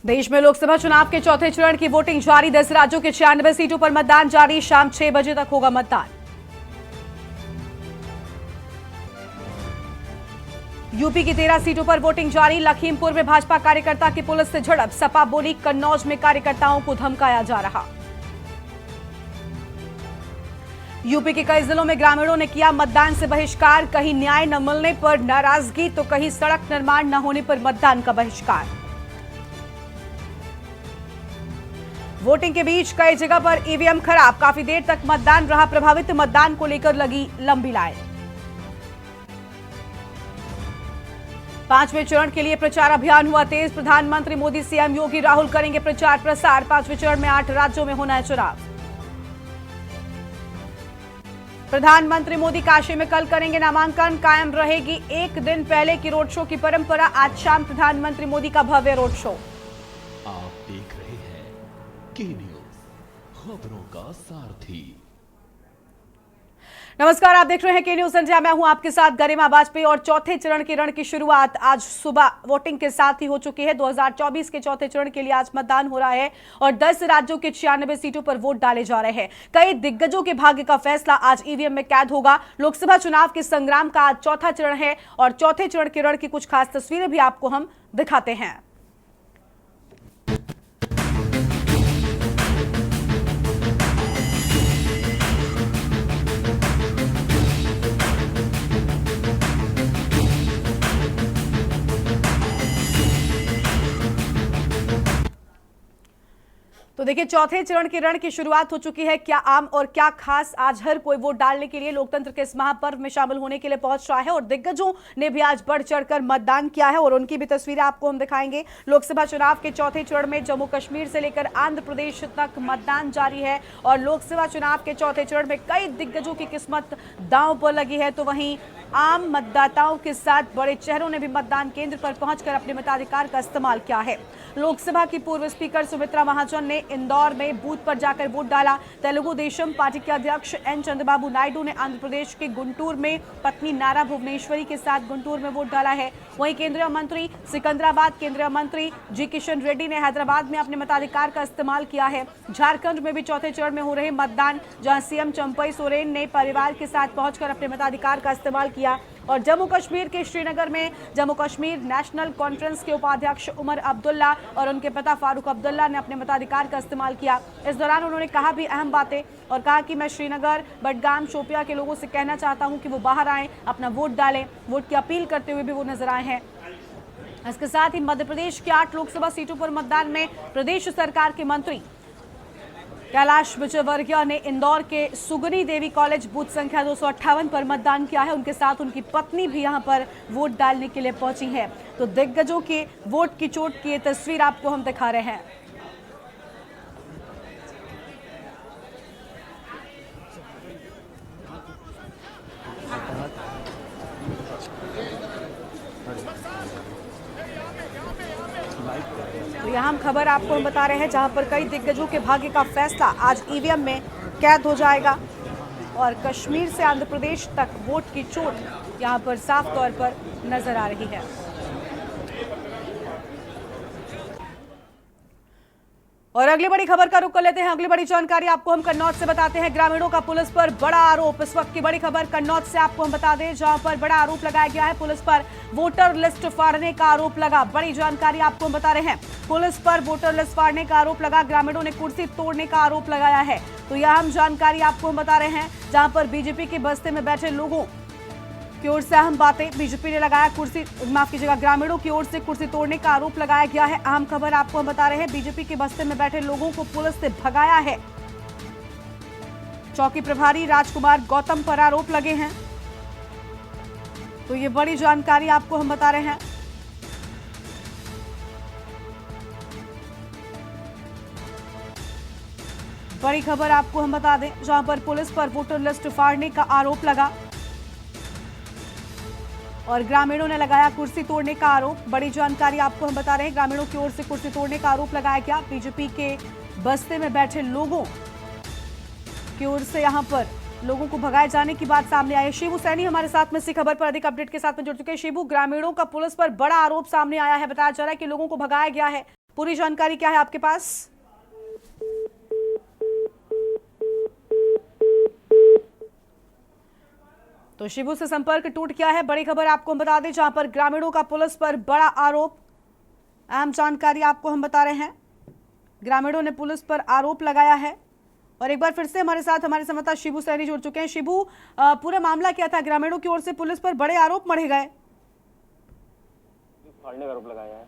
देश में लोकसभा चुनाव के चौथे चरण की वोटिंग जारी। 10 राज्यों के 96 सीटों पर मतदान जारी। शाम 6 बजे तक होगा मतदान। यूपी की 13 सीटों पर वोटिंग जारी। लखीमपुर में भाजपा कार्यकर्ता की पुलिस से झड़प। सपा बोली कन्नौज में कार्यकर्ताओं को धमकाया जा रहा। यूपी के कई जिलों में ग्रामीणों ने किया मतदान से बहिष्कार। कहीं न्याय न मिलने पर नाराजगी तो कहीं सड़क निर्माण न होने पर मतदान का बहिष्कार। वोटिंग के बीच कई जगह पर ईवीएम खराब। काफी देर तक मतदान रहा प्रभावित। मतदान को लेकर लगी लंबी लाइन। 5वें चरण के लिए प्रचार अभियान हुआ तेज। प्रधानमंत्री मोदी, सीएम योगी, राहुल करेंगे प्रचार प्रसार। 5वें चरण में 8 राज्यों में होना है चुनाव। प्रधानमंत्री मोदी काशी में कल करेंगे नामांकन। कायम रहेगी एक दिन पहले की रोड शो की परंपरा। आज शाम प्रधानमंत्री मोदी का भव्य रोड शो। आप देख रहे हैं के न्यूज, खबरों का सारथी। नमस्कार, आप देख रहे हैं के न्यूज इंडिया। मैं हूं आपके साथ गरिमा वाजपेयी और चौथे चरण के रण की शुरुआत आज सुबह वोटिंग के साथ ही हो चुकी है। 2024 के चौथे चरण के लिए आज मतदान हो रहा है और 10 राज्यों के 96 सीटों पर वोट डाले जा रहे हैं। कई दिग्गजों के भाग्य का फैसला आज ईवीएम में कैद होगा। लोकसभा चुनाव के संग्राम का आज चौथा चरण है और चौथे चरण के रण की कुछ खास तस्वीरें भी आपको हम दिखाते हैं। तो देखिए, चौथे चरण के रण की शुरुआत हो चुकी है। क्या आम और क्या खास, आज हर कोई वोट डालने के लिए, लोकतंत्र के इस महापर्व में शामिल होने के लिए पहुंच रहा है और दिग्गजों ने भी आज बढ़ चढ़कर मतदान किया है और उनकी भी तस्वीरें आपको हम दिखाएंगे। लोकसभा चुनाव के चौथे चरण में जम्मू कश्मीर से लेकर आंध्र प्रदेश तक मतदान जारी है और लोकसभा चुनाव के चौथे चरण में कई दिग्गजों की किस्मत दांव पर लगी है। तो वहीं आम मतदाताओं के साथ बड़े चेहरों ने भी मतदान केंद्र पर पहुंचकर अपने मताधिकार का इस्तेमाल किया है। लोकसभा की पूर्व स्पीकर सुमित्रा महाजन ने इंदौर में बूथ पर जाकर वोट डाला। तेलुगु देशम पार्टी के अध्यक्ष एन चंद्रबाबू नायडू ने आंध्र प्रदेश के गुंटूर में पत्नी नारा भुवनेश्वरी के साथ गुंटूर में वोट डाला है। वहीं केंद्रीय मंत्री सिकंदराबाद केंद्रीय मंत्री जी किशन रेड्डी ने हैदराबाद में अपने मताधिकार का इस्तेमाल किया है। झारखंड में भी चौथे चरण में हो रहे मतदान, जहां सीएम चंपई सोरेन ने परिवार के साथ पहुंचकर अपने मताधिकार का इस्तेमाल किया। और जम्मू कश्मीर के श्रीनगर में जम्मू कश्मीर नेशनल कॉन्फ्रेंस के उपाध्यक्ष उमर अब्दुल्ला और उनके पिता फारूक अब्दुल्ला ने अपने मताधिकार का इस्तेमाल किया। इस दौरान उन्होंने कहा भी अहम बातें और कहा कि मैं श्रीनगर, बडगाम, शोपिया के लोगों से कहना चाहता हूं कि वो बाहर आएं, अपना वोट डालें। वोट की अपील करते हुए भी वो नजर आए हैं। इसके साथ ही मध्य प्रदेश की 8 लोकसभा सीटों पर मतदान में प्रदेश सरकार के मंत्री कैलाश विजयवर्गीय ने इंदौर के सुगनी देवी कॉलेज बूथ संख्या 258 पर मतदान किया है। उनके साथ उनकी पत्नी भी यहां पर वोट डालने के लिए पहुंची है। तो दिग्गजों के वोट की चोट की ये तस्वीर आपको हम दिखा रहे हैं। तो यहाँ हम खबर आपको हम बता रहे हैं जहां पर कई दिग्गजों के भाग्य का फैसला आज ईवीएम में कैद हो जाएगा और कश्मीर से आंध्र प्रदेश तक वोट की चोट यहां पर साफ तौर पर नजर आ रही है। और अगली बड़ी खबर का रुख कर लेते हैं। अगली बड़ी जानकारी आपको हम कन्नौज से बताते हैं। ग्रामीणों का पुलिस पर बड़ा आरोप। इस वक्त की बड़ी खबर कन्नौज से आपको हम बता दें, जहां पर बड़ा आरोप लगाया गया है। पुलिस पर वोटर लिस्ट फाड़ने का आरोप लगा। बड़ी जानकारी आपको हम बता रहे हैं। पुलिस पर वोटर लिस्ट फाड़ने का आरोप लगा। ग्रामीणों ने कुर्सी तोड़ने का आरोप लगाया है। तो यह अहम जानकारी आपको हम बता रहे हैं, जहां पर बीजेपी के बस्ते में बैठे लोगों की ओर से अहम बातें। बीजेपी ने लगाया कुर्सी, माफ कीजिएगा, ग्रामीणों की ओर से कुर्सी तोड़ने का आरोप लगाया गया है। अहम खबर आपको हम बता रहे हैं। बीजेपी के बस्ते में बैठे लोगों को पुलिस से भगाया है। चौकी प्रभारी राजकुमार गौतम पर आरोप लगे हैं। तो ये बड़ी जानकारी आपको हम बता रहे हैं। बड़ी खबर आपको हम बता दें, जहां पर पुलिस पर वोटर लिस्ट फाड़ने का आरोप लगा और ग्रामीणों ने लगाया कुर्सी तोड़ने का आरोप। बड़ी जानकारी आपको हम बता रहे हैं। ग्रामीणों की ओर से कुर्सी तोड़ने का आरोप लगाया गया। बीजेपी के बस्ते में बैठे लोगों की ओर से यहां पर लोगों को भगाए जाने की बात सामने आई है। शिबू सैनी हमारे साथ में इसी खबर पर अधिक अपडेट के साथ में जुड़ चुके हैं। शिबू, ग्रामीणों का पुलिस पर बड़ा आरोप सामने आया है। बताया जा रहा है कि लोगों को भगाया गया है। पूरी जानकारी क्या है आपके पास? तो शिबू से संपर्क टूट गया है। बड़ी खबर आपको हम बता दें, जहां पर ग्रामीणों का पुलिस पर बड़ा आरोप। अहम जानकारी आपको हम बता रहे हैं, ग्रामीणों ने पुलिस पर आरोप लगाया है। और एक बार फिर से हमारे साथ हमारे संवाददाता शिबू सैनी जुड़ चुके हैं। शिबू, पूरा मामला क्या था? ग्रामीणों की ओर से पुलिस पर बड़े आरोप मढ़े गए। फाड़ने का आरोप लगाया है,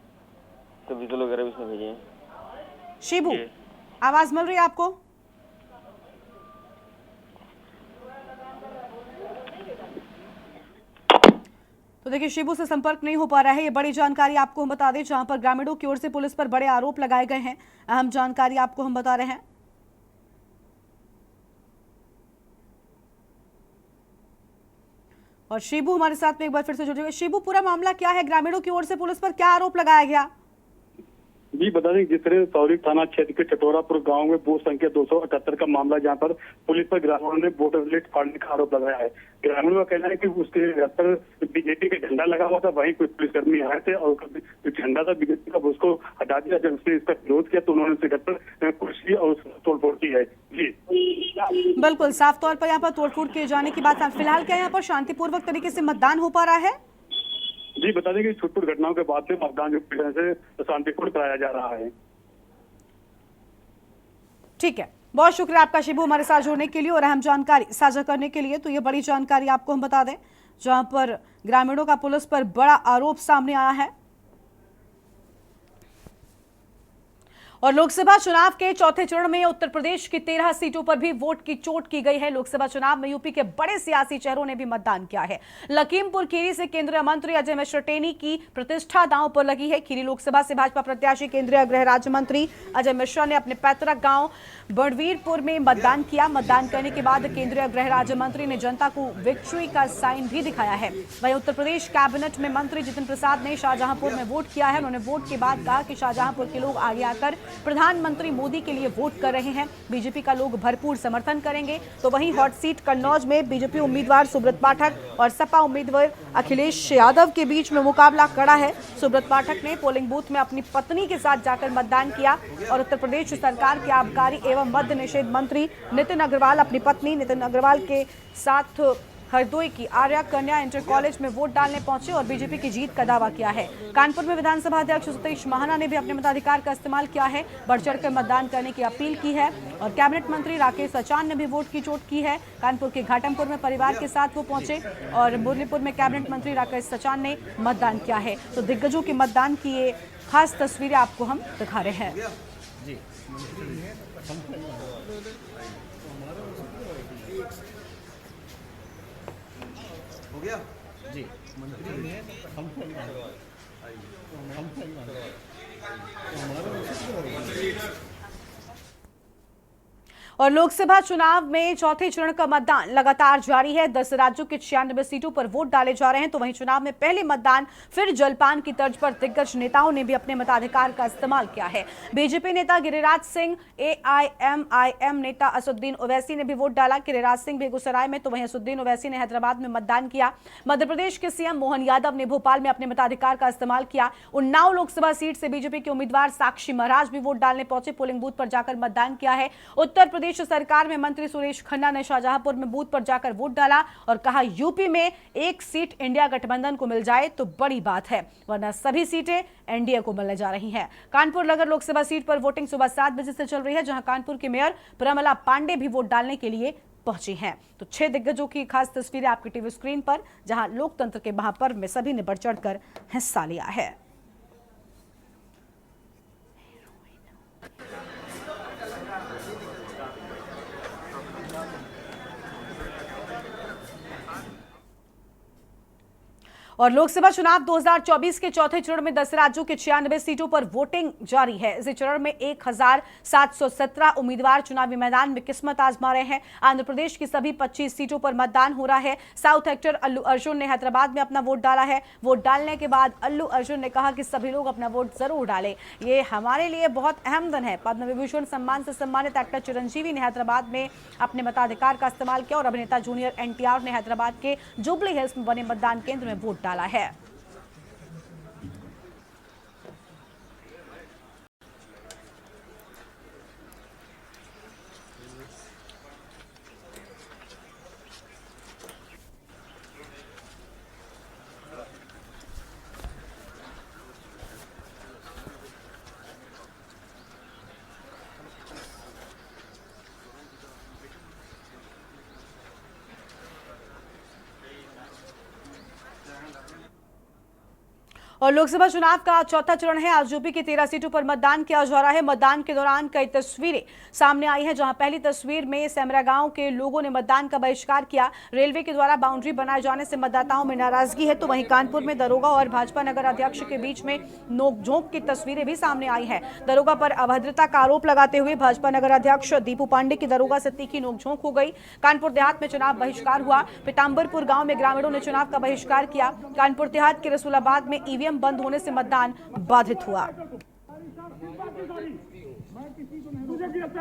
तो विजुअल वगैरह भी उसने भेजे हैं। शिबू, आवाज मिल रही है आपको? तो देखिए, शिबू से संपर्क नहीं हो पा रहा है। ये बड़ी जानकारी आपको हम बता दें, जहां पर ग्रामीणों की ओर से पुलिस पर बड़े आरोप लगाए गए हैं। अहम जानकारी आपको हम बता रहे हैं। और शिबू हमारे साथ में एक बार फिर से जुड़े हुए। शिबू, पूरा मामला क्या है? ग्रामीणों की ओर से पुलिस पर क्या आरोप लगाया गया? जी बता दें, जिस तरह सौरी थाना क्षेत्र के चटोरापुर गांव में बूथ संख्या 278 का मामला, जहां पर पुलिस पर ग्रामीणों ने वोटर लिस्ट फाड़ने का आरोप लगाया है। ग्रामीणों का कहना है कि उसके घर पर बीजेपी का झंडा लगा हुआ था, वहीं कुछ पुलिसकर्मी आए थे और जो झंडा था बीजेपी का उसको हटा दिया। जब उसने इसका विरोध किया तो उन्होंने उसके घर पर कुर्सी और तोड़फोड़ की है। जी बिल्कुल, साफ तौर पर यहाँ पर तोड़फोड़ किए जाने की बात है। फिलहाल क्या यहाँ पर शांतिपूर्वक तरीके से मतदान हो पा रहा है? जी बता दें कि छुटपुट घटनाओं के बाद में मतदान जो पूरी तरह से शांतिपूर्ण कराया जा रहा है। ठीक है, बहुत शुक्रिया आपका शिबू, हमारे साथ जुड़ने के लिए और अहम जानकारी साझा करने के लिए। तो ये बड़ी जानकारी आपको हम बता दें, जहां पर ग्रामीणों का पुलिस पर बड़ा आरोप सामने आया है। और लोकसभा चुनाव के चौथे चरण में उत्तर प्रदेश की 13 सीटों पर भी वोट की चोट की गई है। लोकसभा चुनाव में यूपी के बड़े सियासी चेहरों ने भी मतदान किया है। लखीमपुर खीरी से केंद्रीय मंत्री अजय मिश्र टेनी की प्रतिष्ठा दांव पर लगी है। खीरी लोकसभा से भाजपा प्रत्याशी केंद्रीय गृह राज्य मंत्री अजय मिश्रा ने अपने पैतृक गांव बड़वीरपुर में मतदान किया। मतदान करने के बाद केंद्रीय गृह राज्य मंत्री ने जनता को विक्ट्री का साइन भी दिखाया है। वहीं उत्तर प्रदेश कैबिनेट में मंत्री जितिन प्रसाद ने शाहजहांपुर में वोट किया है। उन्होंने वोट के बाद कहा कि शाहजहांपुर के लोग आगे आकर प्रधानमंत्री मोदी के लिए वोट कर रहे हैं, बीजेपी का लोग भरपूर समर्थन करेंगे। तो वहीं हॉट सीट कन्नौज में बीजेपी उम्मीदवार सुब्रत पाठक और सपा उम्मीदवार अखिलेश यादव के बीच में मुकाबला कड़ा है। सुब्रत पाठक ने पोलिंग बूथ में अपनी पत्नी के साथ जाकर मतदान किया और उत्तर प्रदेश सरकार के आबकारी एवं मद्य निषेध मंत्री नितिन अग्रवाल अपनी पत्नी नितिन अग्रवाल के साथ हरदोई की आर्या कन्या इंटर कॉलेज में वोट डालने पहुंचे और बीजेपी की जीत का दावा किया है। कानपुर में विधानसभा अध्यक्ष सतीश महाना ने भी अपने मताधिकार का इस्तेमाल किया है, बढ़ चढ़कर मतदान करने की अपील की है। और कैबिनेट मंत्री राकेश सचान ने भी वोट की चोट की है। कानपुर के घाटमपुर में परिवार के साथ वो पहुंचे और मुरलीपुर में कैबिनेट मंत्री राकेश सचान ने मतदान किया है। तो दिग्गजों के मतदान की ये खास तस्वीरें आपको हम दिखा रहे हैं। हो गया जी मंत्री ने और लोकसभा चुनाव में चौथे चरण का मतदान लगातार जारी है। 10 राज्यों के 96 सीटों पर वोट डाले जा रहे हैं। तो वहीं चुनाव में पहले मतदान फिर जलपान की तर्ज पर दिग्गज नेताओं ने भी अपने मताधिकार का इस्तेमाल किया है। बीजेपी नेता गिरिराज सिंह, एआईएमआईएम नेता असुद्दीन ओवैसी ने भी वोट डाला। गिरिराज सिंह बेगूसराय में तो वहीं असुद्दीन ओवैसी ने हैदराबाद में मतदान किया। मध्य प्रदेश के सीएम मोहन यादव ने भोपाल में अपने मताधिकार का इस्तेमाल किया। उन्नाव लोकसभा सीट से बीजेपी के उम्मीदवार साक्षी महाराज भी वोट डालने पहुंचे, पोलिंग बूथ पर जाकर मतदान किया है। उत्तर प्रदेश सरकार में मंत्री सुरेश खन्ना ने शाहजहांपुर में बूथ पर जाकर वोट डाला और कहा यूपी में एक सीट इंडिया गठबंधन को मिल जाए तो बड़ी बात है, वरना सभी सीटें एनडीए को मिलने जा रही हैं। कानपुर नगर लोकसभा सीट पर वोटिंग सुबह 7 बजे से चल रही है, जहां कानपुर के मेयर प्रमला पांडे भी वोट डालने के लिए पहुंची हैं। तो 6 दिग्गजों की खास तस्वीरें आपकी टीवी स्क्रीन पर, जहां लोकतंत्र के महापर्व में सभी ने बढ़ चढ़कर हिस्सा लिया है। और लोकसभा चुनाव 2024 के चौथे चरण में 10 राज्यों के 96 सीटों पर वोटिंग जारी है। इस चरण में 1717 उम्मीदवार चुनावी मैदान में किस्मत आजमा रहे हैं। आंध्र प्रदेश की सभी 25 सीटों पर मतदान हो रहा है। साउथ एक्टर अल्लू अर्जुन ने हैदराबाद में अपना वोट डाला है। वोट डालने के बाद अल्लू अर्जुन ने कहा कि सभी लोग अपना वोट जरूर डालें, ये हमारे लिए बहुत अहम दिन है। पद्म विभूषण सम्मान से सम्मानित एक्टर चिरंजीवी ने हैदराबाद में अपने मताधिकार का इस्तेमाल किया और अभिनेता जूनियर एनटीआर ने हैदराबाद के जुबली हिल्स में बने मतदान केंद्र में वोट डाला है। और लोकसभा चुनाव का चौथा चरण है। आज यूपी की 13 सीटों पर मतदान किया जा रहा है। मतदान के दौरान कई तस्वीरें सामने आई हैं, जहां पहली तस्वीर में सेमरा गांव के लोगों ने मतदान का बहिष्कार किया। रेलवे के द्वारा बाउंड्री बनाए जाने से मतदाताओं में नाराजगी है, तो वहीं कानपुर में दरोगा और भाजपा नगर अध्यक्ष के बीच में नोकझोंक की तस्वीरें भी सामने आई हैं। दरोगा पर अभद्रता का आरोप लगाते हुए भाजपा नगर अध्यक्ष दीपू पांडे की दरोगा से तीखी नोकझोंक हो गई। कानपुर देहात में चुनाव बहिष्कार हुआ। पीताम्बरपुर गांव में ग्रामीणों ने चुनाव का बहिष्कार किया। कानपुर देहात के रसूलाबाद में ईवीएम बंद होने से मतदान बाधित हुआ।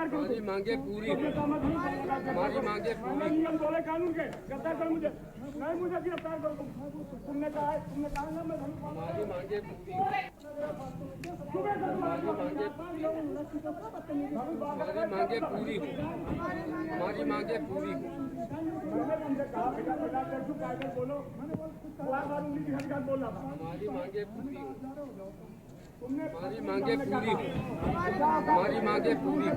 हमारी मांगे पूरी हमारी मांगे पूरी कानून के मुझे गिरफ्तार करो। तुमने कहा है, तुमने कहा ना मैं हमारी मांगे पूरी हमारी मांगे पूरी हमारी मांगे पूरी हमारी मांगे पूरी हमारी मांगे पूरी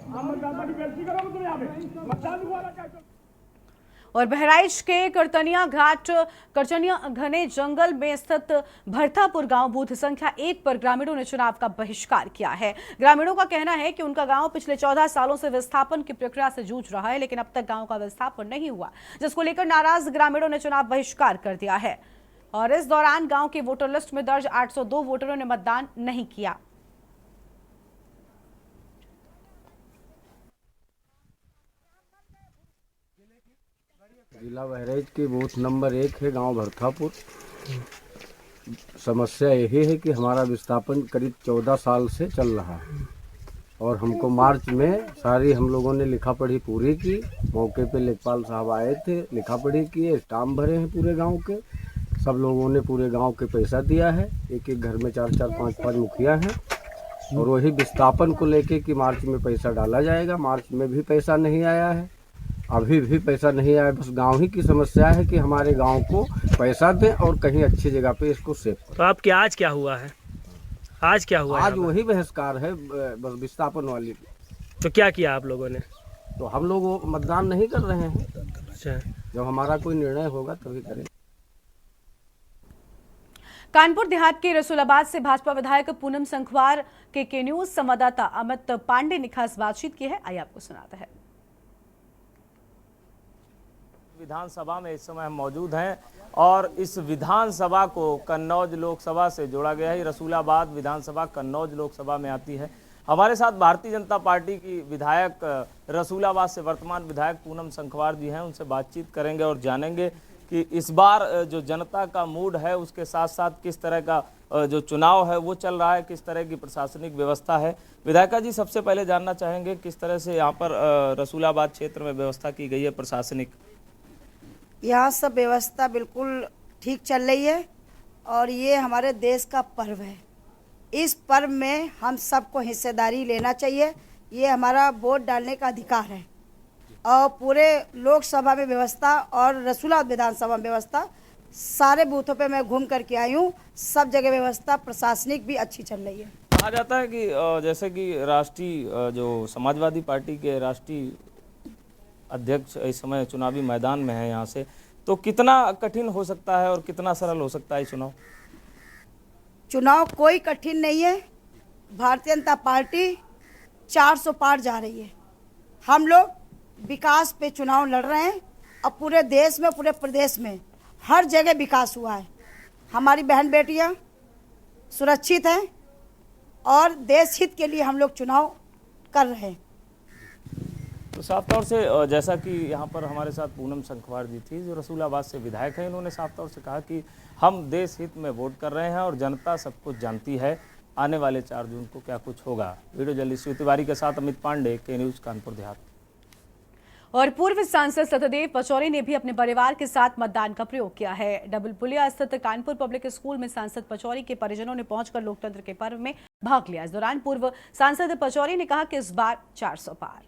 हमारी मांगे पूरी। और बहराइच के करचनिया घने जंगल में स्थित भरथापुर गांव बूथ संख्या 1 पर ग्रामीणों ने चुनाव का बहिष्कार किया है। ग्रामीणों का कहना है कि उनका गांव पिछले 14 सालों से विस्थापन की प्रक्रिया से जूझ रहा है, लेकिन अब तक गांव का विस्थापन नहीं हुआ, जिसको लेकर नाराज ग्रामीणों ने चुनाव बहिष्कार कर दिया है। और इस दौरान गांव के वोटर लिस्ट में दर्ज 802 वोटरों ने मतदान नहीं किया। जिला बहराइच की बूथ नंबर 1 है, गांव भरथापुर। समस्या यही है कि हमारा विस्थापन करीब 14 साल से चल रहा है और हमको मार्च में सारी हम लोगों ने लिखा पढ़ी पूरी की। मौके पे लेखपाल साहब आए थे, लिखा पढ़ी किए, स्टाम्प भरे हैं पूरे गांव के। सब लोगों ने पूरे गांव के पैसा दिया है। एक एक घर में 4-4, 5-5 मुखिया हैं और वही विस्थापन को लेके कि मार्च में पैसा डाला जाएगा। मार्च में भी पैसा नहीं आया है, अभी भी पैसा नहीं आया। बस गांव ही की समस्या है कि हमारे गांव को पैसा दें और कहीं अच्छी जगह पे इसको सेव करें। तो आपके आज क्या हुआ है? आज क्या हुआ? आज वही बहिष्कार है, बस विस्थापन वाली। तो क्या किया आप लोगों ने? तो हम लोग मतदान नहीं कर रहे हैं। अच्छा, जब हमारा कोई निर्णय होगा तभी करें। कानपुर देहात के रसूलाबाद से भाजपा विधायक पूनम संखवार के न्यूज संवाददाता अमित पांडे ने खास बातचीत की है। आइए आपको सुनाते हैं। विधानसभा में इस समय हम मौजूद हैं और इस विधानसभा को कन्नौज लोकसभा से जोड़ा गया है। रसूलाबाद विधानसभा कन्नौज लोकसभा में आती है। हमारे साथ भारतीय जनता पार्टी की विधायक रसूलाबाद से वर्तमान विधायक पूनम संखवार जी हैं। उनसे बातचीत करेंगे और जानेंगे कि इस बार जो जनता का मूड है उसके साथ साथ किस तरह का जो चुनाव है वो चल रहा है, किस तरह की प्रशासनिक व्यवस्था है। विधायिका जी, सबसे पहले जानना चाहेंगे किस तरह से यहाँ पर रसूलाबाद क्षेत्र में व्यवस्था की गई है प्रशासनिक? यहाँ सब व्यवस्था बिल्कुल ठीक चल रही है और ये हमारे देश का पर्व है। इस पर्व में हम सबको हिस्सेदारी लेना चाहिए। ये हमारा वोट डालने का अधिकार है और पूरे लोकसभा में व्यवस्था और रसूला विधानसभा में व्यवस्था सारे बूथों पे मैं घूम करके आई हूँ। सब जगह व्यवस्था प्रशासनिक भी अच्छी चल रही है। कहा जाता है कि जैसे कि राष्ट्रीय जो समाजवादी पार्टी के राष्ट्रीय अध्यक्ष इस समय चुनावी मैदान में है यहाँ से, तो कितना कठिन हो सकता है और कितना सरल हो सकता है चुनाव? चुनाव कोई कठिन नहीं है। भारतीय जनता पार्टी 400 पार जा रही है। हम लोग विकास पे चुनाव लड़ रहे हैं और पूरे देश में, पूरे प्रदेश में हर जगह विकास हुआ है। हमारी बहन बेटियां सुरक्षित हैं और देश हित के लिए हम लोग चुनाव कर रहे हैं। तो साफ तौर से जैसा कि यहाँ पर हमारे साथ पूनम संखवार जी थी जो रसूलाबाद से विधायक हैं, इन्होंने साफ तौर से कहा कि हम देश हित में वोट कर रहे हैं और जनता सब कुछ जानती है आने वाले 4 जून को क्या कुछ होगा। वीडियो जर्नलिस्ट तिवारी के साथ अमित पांडे, के न्यूज, कानपुर देहात। और पूर्व सांसद सत्यदेव पचौरी ने भी अपने परिवार के साथ मतदान का प्रयोग किया है। डबल पुलिया स्थित कानपुर पब्लिक स्कूल में सांसद पचौरी के परिजनों ने पहुंचकर लोकतंत्र के पर्व में भाग लिया। इस दौरान पूर्व सांसद पचौरी ने कहा कि इस बार 400 पार।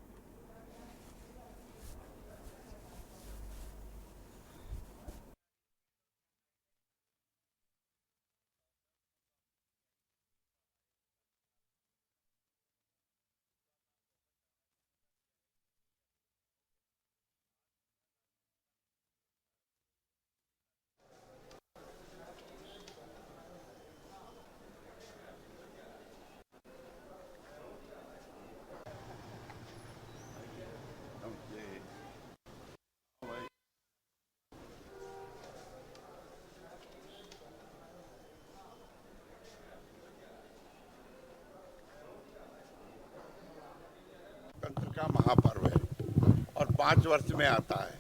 5 वर्ष में आता है।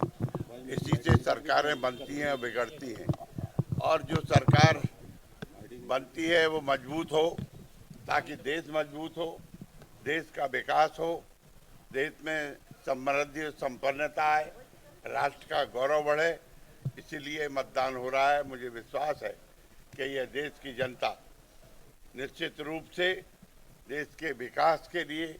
इसी से सरकारें बनती हैं और बिगड़ती हैं, और जो सरकार बनती है वो मजबूत हो ताकि देश मजबूत हो, देश का विकास हो, देश में समृद्धि और संपन्नता आए, राष्ट्र का गौरव बढ़े। इसीलिए मतदान हो रहा है। मुझे विश्वास है कि यह देश की जनता निश्चित रूप से देश के विकास के लिए।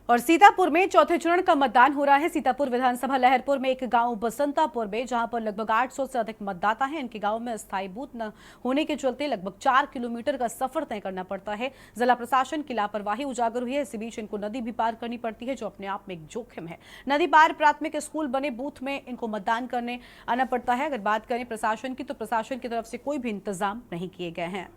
और सीतापुर में चौथे चरण का मतदान हो रहा है। सीतापुर विधानसभा लहरपुर में एक गांव बसंतापुर में, जहां पर लगभग 800 से अधिक मतदाता हैं। इनके गांव में अस्थायी बूथ न होने के चलते लगभग 4 किलोमीटर का सफर तय करना पड़ता है। जिला प्रशासन की लापरवाही उजागर हुई है। इसी बीच इनको नदी भी पार करनी पड़ती है, जो अपने आप में एक जोखिम है। नदी पार प्राथमिक स्कूल बने बूथ में इनको मतदान करने आना पड़ता है। अगर बात करें प्रशासन की, तो प्रशासन की तरफ से कोई भी इंतजाम नहीं किए गए हैं।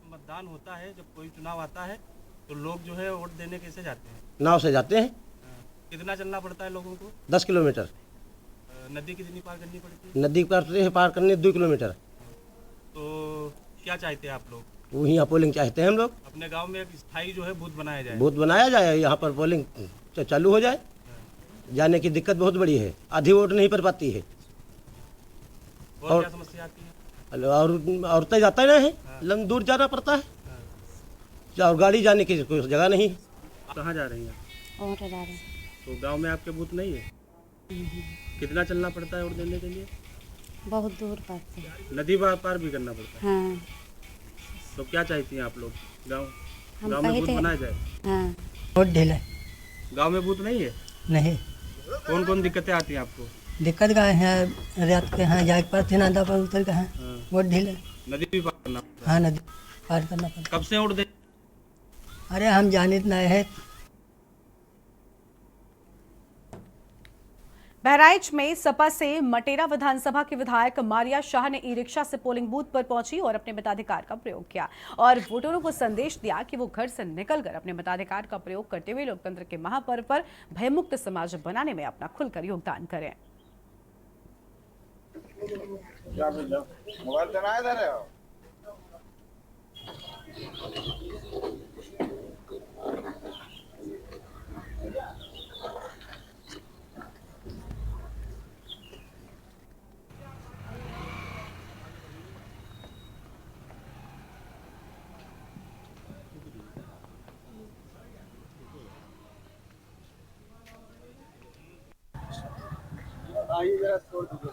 मतदान होता है, जब कोई चुनाव आता है तो लोग जो है वोट देने कैसे जाते हैं? नाव से जाते हैं। कितना चलना पड़ता है लोगों को? 10 किलोमीटर। नदी कितनी पार करनी पड़ती है? नदी पार करने 2 किलोमीटर। तो क्या चाहते हैं आप लोग? वही यहाँ पोलिंग चाहते हैं हम लोग। अपने गांव में एक स्थायी जो है बूथ बनाया जाए। बूथ बनाया जाए, यहाँ पर पोलिंग चालू हो जाए। जाने की दिक्कत बहुत बड़ी है, आधी वोट नहीं पड़ पाती है। और क्या समस्या आती है? और औरतें जाता ना है, लंबी दूर जाना पड़ता है, और गाड़ी जाने की कोई जगह नहीं। कहाँ जा रही हैं? और जा रहे हैं। तो गांव में आपके बूथ नहीं है? कितना चलना पड़ता है वोट देने के लिए? बहुत दूर पड़ते हैं। नदी पार भी करना पड़ता है। हाँ। तो क्या चाहती हैं आप लोग? गांव में बूथ बनाया जाए। हाँ। वोट ढीला। गांव में बूथ नहीं है? नहीं। कौन कौन दिक्कतें आती हैं आपको? दिक्कत का है, रात के यहाँ जाए पास नादा पर उतर का है। वोट ढीला। नदी भी पार करना पड़ता है। हाँ, नदी पार करना पड़ता। कब से वोट दे? अरे हम जानित नहीं है। बहराइच में सपा से मटेरा विधानसभा के विधायक मारिया शाह ने ई रिक्शा से पोलिंग बूथ पर पहुंची और अपने मताधिकार का प्रयोग किया और वोटरों को संदेश दिया कि वो घर से निकलकर अपने मताधिकार का प्रयोग करते हुए लोकतंत्र के महापर्व पर भयमुक्त समाज बनाने में अपना खुलकर योगदान करें। मोबाइल चलाए जा रहे हो? आइए जरा छोड़ दीजिए।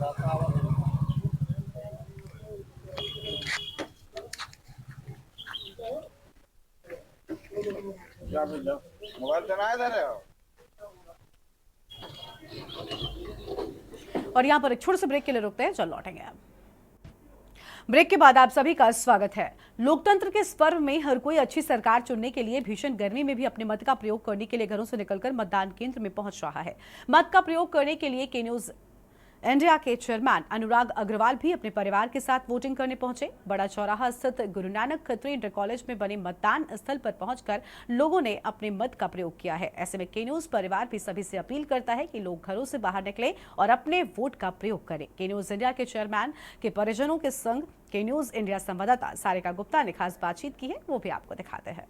मोबाइल चलाए जा रहे हो? और यहाँ पर एक छोटे से ब्रेक के लिए रुकते हैं, चल लौटेंगे अब। ब्रेक के बाद आप सभी का स्वागत है। लोकतंत्र के इस पर्व में हर कोई अच्छी सरकार चुनने के लिए भीषण गर्मी में भी अपने मत का प्रयोग करने के लिए घरों से निकलकर मतदान केंद्र में पहुंच रहा है। मत का प्रयोग करने के लिए के न्यूज इंडिया के चेयरमैन अनुराग अग्रवाल भी अपने परिवार के साथ वोटिंग करने पहुंचे। बड़ा चौराहा स्थित गुरु नानक खत्री इंटर कॉलेज में बने मतदान स्थल पर पहुंचकर लोगों ने अपने मत का प्रयोग किया है। ऐसे में के न्यूज परिवार भी सभी से अपील करता है कि लोग घरों से बाहर निकले और अपने वोट का प्रयोग करें। के न्यूज इंडिया के चेयरमैन के परिजनों के संग के न्यूज इंडिया संवाददाता सारिका गुप्ता ने खास बातचीत की है, वो भी आपको दिखाते हैं।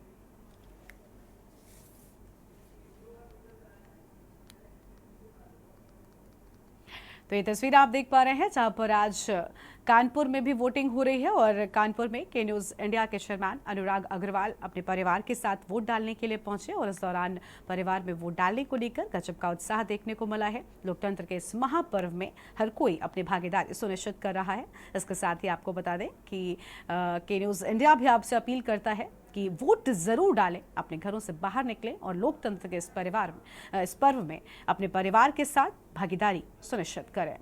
तो ये तस्वीर आप देख पा रहे हैं, जहां पर आज कानपुर में भी वोटिंग हो रही है और कानपुर में के न्यूज इंडिया के चेयरमैन अनुराग अग्रवाल अपने परिवार के साथ वोट डालने के लिए पहुंचे और इस दौरान परिवार में वोट डालने को लेकर गजब का उत्साह देखने को मिला है। लोकतंत्र के इस महापर्व में हर कोई अपनी भागीदारी सुनिश्चित कर रहा है। इसके साथ ही आपको बता दें कि के न्यूज इंडिया भी आपसे अपील करता है कि वोट जरूर डालें, अपने घरों से बाहर निकलें और लोकतंत्र के इस पर्व में अपने परिवार के साथ भागीदारी सुनिश्चित करें।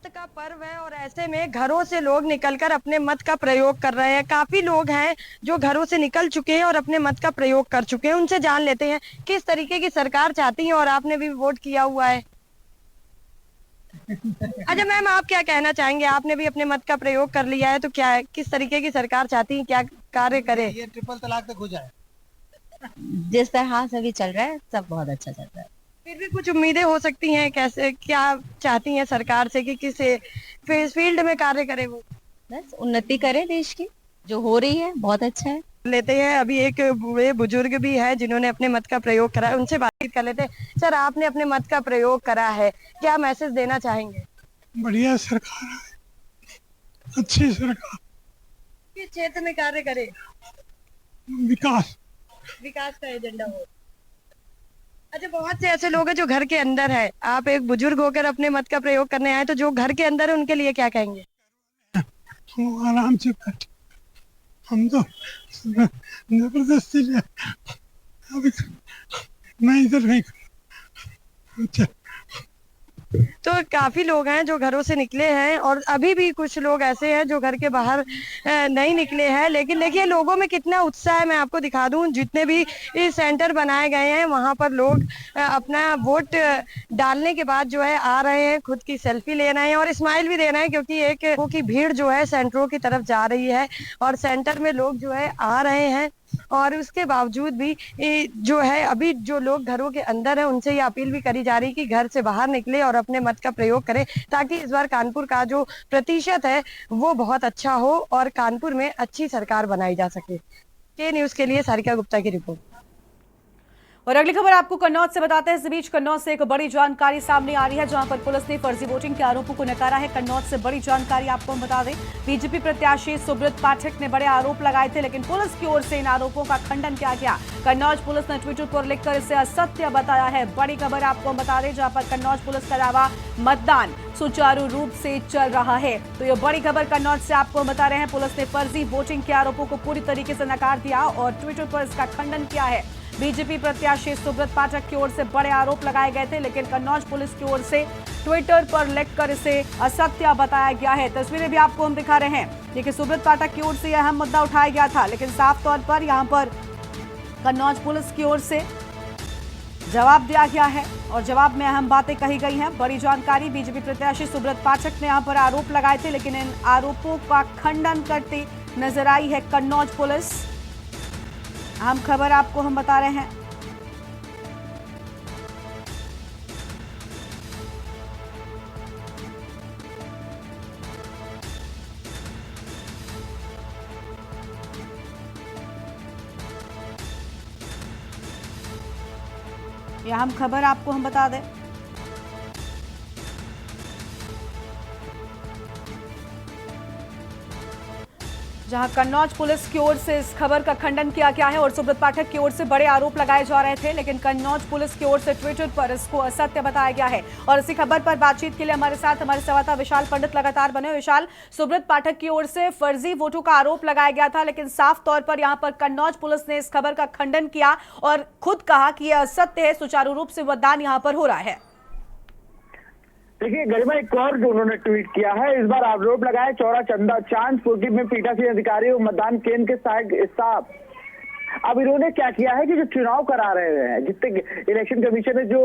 का पर्व है और ऐसे में घरों से लोग निकलकर अपने मत का प्रयोग कर रहे हैं। काफी लोग हैं जो घरों से निकल चुके हैं और अपने मत का प्रयोग कर चुके हैं। उनसे जान लेते हैं किस तरीके की सरकार चाहती है और आपने भी वोट किया हुआ है। अच्छा मैम, आप क्या कहना चाहेंगे? आपने भी अपने मत का प्रयोग कर लिया है, तो क्या किस तरीके की सरकार चाहती है, क्या कार्य करे? ये ट्रिपल तलाक तक हो जाए। जिस तरह से भी चल रहा है सब बहुत अच्छा चल रहा है। फिर भी कुछ उम्मीदें हो सकती हैं, कैसे क्या चाहती हैं सरकार से कि किस फील्ड में कार्य करे वो? बस उन्नति करे देश की, जो हो रही है बहुत अच्छा है। लेते हैं अभी एक बूढ़े बुजुर्ग भी है जिन्होंने अपने मत का प्रयोग करा है, उनसे बातचीत कर लेते हैं। सर, आपने अपने मत का प्रयोग करा है, क्या मैसेज देना चाहेंगे? बढ़िया सरकार है, अच्छी सरकार, किस क्षेत्र में कार्य करे? विकास का एजेंडा हो। अच्छा, बहुत से ऐसे लोग हैं जो घर के अंदर है, आप एक बुजुर्ग होकर अपने मत का प्रयोग करने आए, तो जो घर के अंदर है उनके लिए क्या कहेंगे? वो आराम से बैठे, हम तो जबरदस्ती ले अभी मैं इधर नहीं। अच्छा, तो काफी लोग हैं जो घरों से निकले हैं और अभी भी कुछ लोग ऐसे हैं जो घर के बाहर नहीं निकले हैं, लेकिन देखिए लोगों में कितना उत्साह है। मैं आपको दिखा दूं, जितने भी सेंटर बनाए गए हैं वहां पर लोग अपना वोट डालने के बाद जो है आ रहे हैं, खुद की सेल्फी ले रहे हैं और स्माइल भी दे रहे हैं, क्योंकि एक लोगों की भीड़ जो है सेंटरों की तरफ जा रही है और सेंटर में लोग जो है आ रहे हैं। और उसके बावजूद भी जो है अभी जो लोग घरों के अंदर है उनसे ये अपील भी करी जा रही है कि घर से बाहर निकले और अपने मत का प्रयोग करें, ताकि इस बार कानपुर का जो प्रतिशत है वो बहुत अच्छा हो और कानपुर में अच्छी सरकार बनाई जा सके। के न्यूज के लिए सारिका गुप्ता की रिपोर्ट। और अगली खबर आपको कन्नौज से बताते हैं। इस बीच कन्नौज से एक बड़ी जानकारी सामने आ रही है, जहां पर पुलिस ने फर्जी वोटिंग के आरोपों को नकारा है। कन्नौज से बड़ी जानकारी आपको हम बता दें, बीजेपी प्रत्याशी सुब्रत पाठक ने बड़े आरोप लगाए थे, लेकिन पुलिस की ओर से इन आरोपों का खंडन किया गया। कन्नौज पुलिस ने ट्विटर पर लिखकर इसे असत्य बताया है। बड़ी खबर आपको हम बता दें, जहां पर कन्नौज पुलिस का दावा मतदान सुचारू रूप से चल रहा है। तो ये बड़ी खबर कन्नौज से आपको हम बता रहे हैं। पुलिस ने फर्जी वोटिंग के आरोपों को पूरी तरीके से नकार दिया और ट्विटर पर इसका खंडन किया है। बीजेपी प्रत्याशी सुब्रत पाठक की ओर से बड़े आरोप लगाए गए थे, लेकिन कन्नौज पुलिस की ओर से ट्विटर पर लिखकर इसे असत्य बताया गया है। तस्वीरें भी आपको हम दिखा रहे हैं। देखिए, सुब्रत पाठक की ओर से यह अहम मुद्दा उठाया गया था, लेकिन साफ तौर पर यहां पर कन्नौज पुलिस की ओर से जवाब दिया गया है और जवाब में अहम बातें कही गई हैं। बड़ी जानकारी, बीजेपी प्रत्याशी सुब्रत पाठक ने यहां पर आरोप लगाए थे, लेकिन इन आरोपों का खंडन करती नजर आई है कन्नौज पुलिस। अहम खबर आपको हम बता रहे हैं। यह अहम खबर आपको हम बता दें। जहां कन्नौज पुलिस की ओर से इस खबर का खंडन किया गया है और सुब्रत पाठक की ओर से बड़े आरोप लगाए जा रहे थे, लेकिन कन्नौज पुलिस की ओर से ट्विटर पर इसको असत्य बताया गया है। और इसी खबर पर बातचीत के लिए हमारे साथ हमारे संवाददाता विशाल पंडित लगातार बने। विशाल, सुब्रत पाठक की ओर से फर्जी वोटों का आरोप लगाया गया था, लेकिन साफ तौर पर यहां पर कन्नौज पुलिस ने इस खबर का खंडन किया और खुद कहा कि यह असत्य है, सुचारू रूप से मतदान यहां पर हो रहा है। देखिए गरिमा, एक और जो उन्होंने ट्वीट किया है, इस बार आरोप लगाया चौरा चंदा चांदपुर में पीठासीन अधिकारी और मतदान केंद्र के सहायक स्टाफ। अब इन्होंने क्या किया है कि जो चुनाव करा रहे हैं, जितने इलेक्शन कमीशन ने जो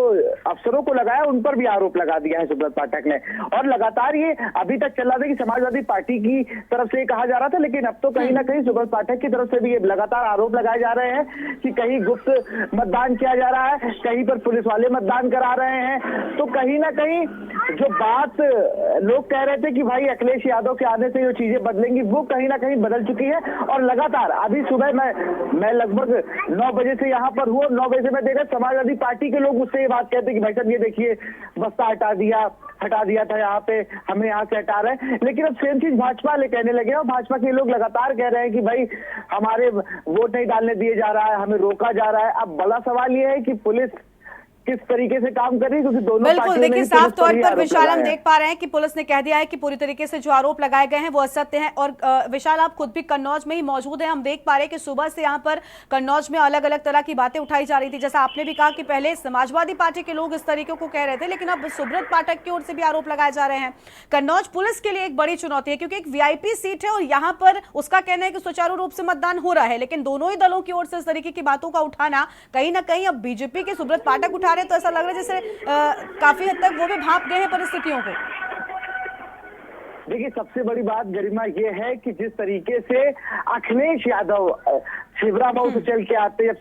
अफसरों को लगाया उन पर भी आरोप लगा दिया है सुब्रत पाठक ने। और लगातार ये अभी तक चल रहा था कि समाजवादी पार्टी की तरफ से कहा जा रहा था, लेकिन अब तो कहीं ना कहीं सुब्रत पाठक की तरफ से भी ये लगातार आरोप लगाए जा रहे हैं कि कहीं गुप्त मतदान किया जा रहा है, कहीं पर पुलिस वाले मतदान करा रहे हैं। तो कहीं ना कहीं जो बात लोग कह रहे थे कि भाई अखिलेश यादव के आने से जो चीजें बदलेंगी, वो कहीं ना कहीं बदल चुकी है। और लगातार अभी सुबह मैं लगभग 9 बजे से यहाँ पर हुआ। 9 बजे से मैं देखा समाजवादी पार्टी के लोग मुझसे ये बात कहते कि भाई साहब ये देखिए बस्ता हटा दिया था यहाँ पे, हमें यहाँ से हटा रहे हैं। लेकिन अब सेम चीज भाजपा वाले कहने लगे और भाजपा के लोग लगातार कह रहे हैं कि भाई हमारे वोट नहीं डालने दिए जा रहा है, हमें रोका जा रहा है। अब बड़ा सवाल ये है कि पुलिस किस तरीके से काम कर रही है, क्योंकि दोनों बिल्कुल देखिए, साफ तौर पर विशाल हम देख पा रहे हैं कि पुलिस ने कह दिया है कि पूरी तरीके से जो आरोप लगाए गए हैं वो असत्य हैं। और विशाल, आप खुद भी कन्नौज में ही मौजूद हैं, हम देख पा रहे हैं कि सुबह से यहाँ पर कन्नौज में अलग अलग तरह की बातें उठाई जा रही थी। जैसा आपने भी कहा कि पहले समाजवादी पार्टी के लोग इस तरीके को कह रहे थे, लेकिन अब सुब्रत पाठक की ओर से भी आरोप लगाए जा रहे हैं। कन्नौज पुलिस के लिए एक बड़ी चुनौती है, क्योंकि एक वीआईपी सीट है और यहाँ पर उसका कहना है कि सुचारू रूप से मतदान हो रहा है, लेकिन दोनों ही दलों की ओर से इस तरीके की बातों का उठाना कहीं ना कहीं अब बीजेपी के सुब्रत पाठक उठा करें तो ऐसा लग रहा है जैसे काफी हद तक वो भी भांप गए हैं परिस्थितियों को। देखिए, सबसे बड़ी बात गरिमा ये है कि जिस तरीके से अखिलेश यादव छिबरा मऊ से चल के आते, जब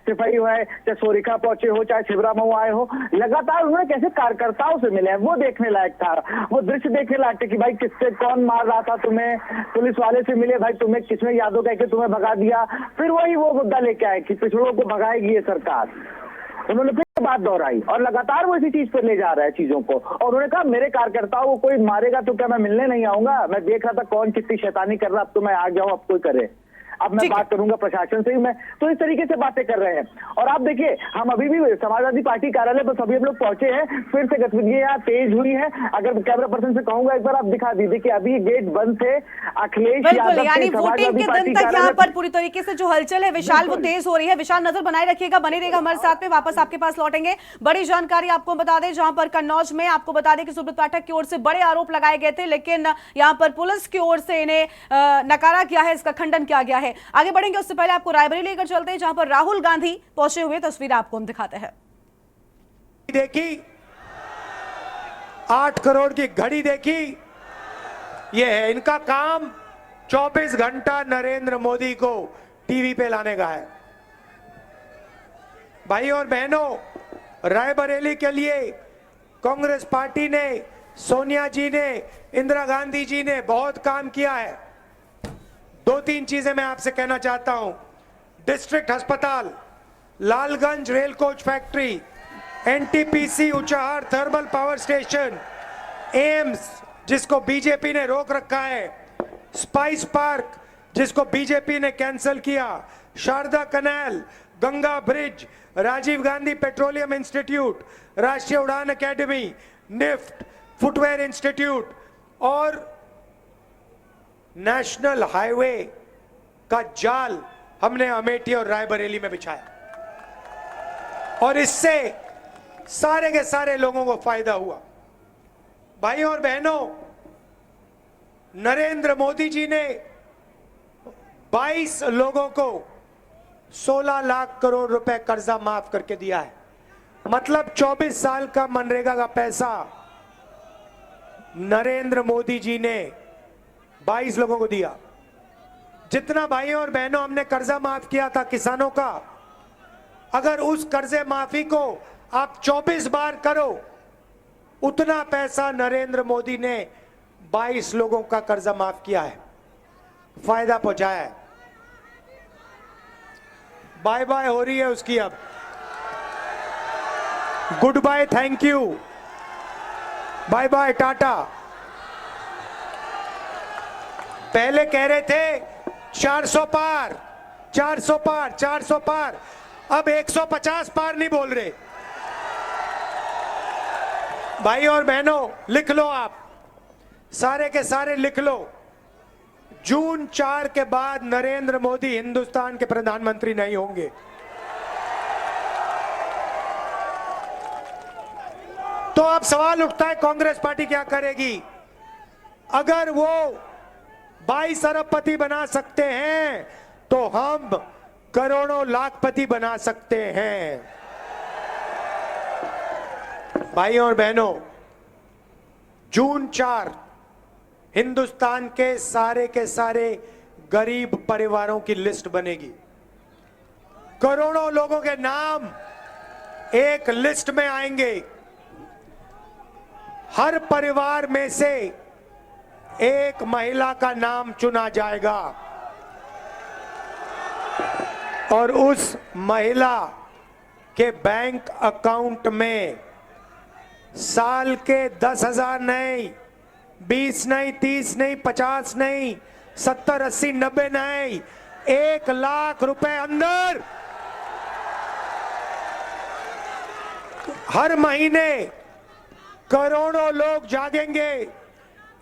सिपाही हुआ है, चाहे सोरिखा पहुंचे हो, चाहे छिबरा मऊ आए हो, लगातार उन्होंने कैसे कार्यकर्ताओं से मिले हैं, वो देखने लायक था। वो दृश्य देखने लायक था कि भाई किससे कौन मार रहा था तुम्हें, पुलिस वाले से मिले, भाई तुम्हें किसने यादव कह के तुम्हें भगा दिया। फिर वही वो मुद्दा लेके आए कि पिछड़ों को भगाएगी ये सरकार। उन्होंने फिर बात दोहराई और लगातार वो इसी चीज पर ले जा रहा है चीजों को। और उन्होंने कहा मेरे कार्यकर्ताओं को कोई मारेगा तो क्या मैं मिलने नहीं आऊंगा? मैं देख रहा था कौन कितनी शैतानी कर रहा, अब तो मैं आ जाऊं, अब कोई करे, अब मैं बात करूंगा प्रशासन से ही। मैं तो इस तरीके से बातें कर रहे हैं। और आप देखिए, हम अभी भी समाजवादी पार्टी कार्यालय पर सभी हम लोग पहुंचे हैं, फिर से गतिविधियां यहाँ तेज हुई है। अगर कैमरा पर्सन से कहूंगा एक बार आप दिखा दीजिए कि अभी ये गेट बंद थे। अखिलेश यादव यानी वोटिंग के दिन तक यहाँ पर पूरी तरीके से जो हलचल है विशाल वो तेज हो रही है। विशाल, नजर बनाए रखिएगा, बने रहेगा हमारे साथ में, वापस आपके पास लौटेंगे। बड़ी जानकारी आपको बता दें, जहां पर कन्नौज में आपको बता दें कि सुब्रत पाठक की ओर से बड़े आरोप लगाए गए थे, लेकिन यहाँ पर पुलिस की ओर से इन्हें नकारा गया है, इसका खंडन किया गया है। आगे बढ़ेंगे उससे पहले आपको रायबरेली लेकर चलते हैं, जहां पर राहुल गांधी पहुंचे हुए तस्वीर आपको हम दिखाते हैं। देखी 8 करोड़ की घड़ी देखी, ये है इनका काम। 24 घंटा नरेंद्र मोदी को टीवी पे लाने का है। भाई और बहनों, रायबरेली के लिए कांग्रेस पार्टी ने, सोनिया जी ने, इंदिरा गांधी जी ने बहुत काम किया है। 2-3 चीजें मैं आपसे कहना चाहता हूं। डिस्ट्रिक्ट अस्पताल, Lalganj rail coach factory, NTPC Unchahar thermal power station, AIIMS जिसको बीजेपी ने रोक रखा है, स्पाइस पार्क जिसको बीजेपी ने कैंसिल किया, Sharda canal, Ganga bridge, Rajiv Gandhi petroleum institute, Rashtriya Uran academy, NIFT, footwear institute और नेशनल हाईवे का जाल हमने अमेठी और रायबरेली में बिछाया और इससे सारे के सारे लोगों को फायदा हुआ। भाइयों और बहनों, नरेंद्र मोदी जी ने 22 लोगों को 16 लाख करोड़ रुपए कर्जा माफ करके दिया है। मतलब 24 साल का मनरेगा का पैसा नरेंद्र मोदी जी ने 22 लोगों को दिया। जितना भाइयों और बहनों हमने कर्जा माफ किया था किसानों का, अगर उस कर्जे माफी को आप 24 बार करो, उतना पैसा नरेंद्र मोदी ने 22 लोगों का कर्जा माफ किया है, फायदा पहुंचाया है। बाय बाय हो रही है उसकी, अब good bye, thank you, bye bye, tata. पहले कह रहे थे 400 पार, 400 पार, 400 पार, अब 150 पार नहीं बोल रहे। भाई और बहनों, लिख लो, आप सारे के सारे लिख लो, जून 4 के बाद नरेंद्र मोदी हिंदुस्तान के प्रधानमंत्री नहीं होंगे। तो अब सवाल उठता है कांग्रेस पार्टी क्या करेगी? अगर वो 22 अरबपति बना सकते हैं तो हम करोड़ों लाखपति बना सकते हैं। भाइयों और बहनों, जून 4 हिंदुस्तान के सारे गरीब परिवारों की लिस्ट बनेगी। करोड़ों लोगों के नाम एक लिस्ट में आएंगे। हर परिवार में से एक महिला का नाम चुना जाएगा और उस महिला के बैंक अकाउंट में साल के 10,000 नहीं, 20 नहीं, 30 नहीं, 50 नहीं, 70, 80, 90 नहीं, 1 लाख रुपए अंदर हर महीने करोड़ों लोग जागेंगे।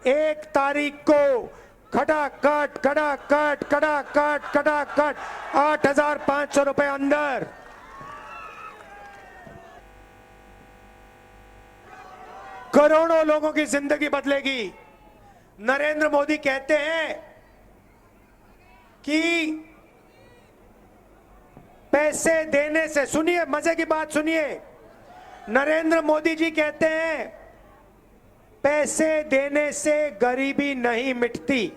1 तारीख को खटाखट खटाखट खटाखट खटाखट 8,500 रुपए अंदर। करोड़ों लोगों की जिंदगी बदलेगी। नरेंद्र मोदी कहते हैं कि पैसे देने से, सुनिए मजे की बात सुनिए, नरेंद्र मोदी जी कहते हैं पैसे देने से गरीबी नहीं मिटती।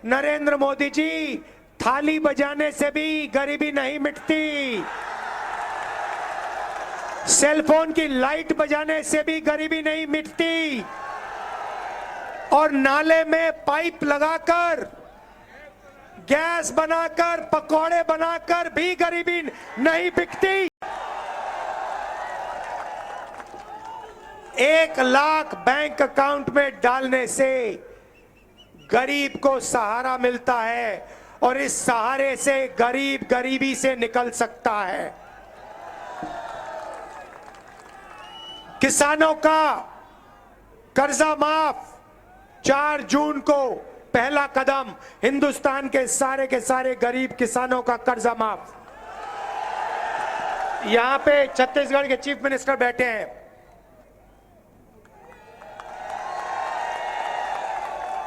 नरेंद्र मोदी जी थाली बजाने से भी गरीबी नहीं मिटती। सेलफोन की लाइट बजाने से भी गरीबी नहीं मिटती। और नाले में पाइप लगाकर, गैस बनाकर, पकौड़े बनाकर भी गरीबी नहीं बिकती। 1 लाख बैंक अकाउंट में डालने से गरीब को सहारा मिलता है और इस सहारे से गरीब गरीबी से निकल सकता है। किसानों का कर्जा माफ, 4 जून को पहला कदम, हिंदुस्तान के सारे गरीब किसानों का कर्जा माफ। यहां पे छत्तीसगढ़ के चीफ मिनिस्टर बैठे हैं।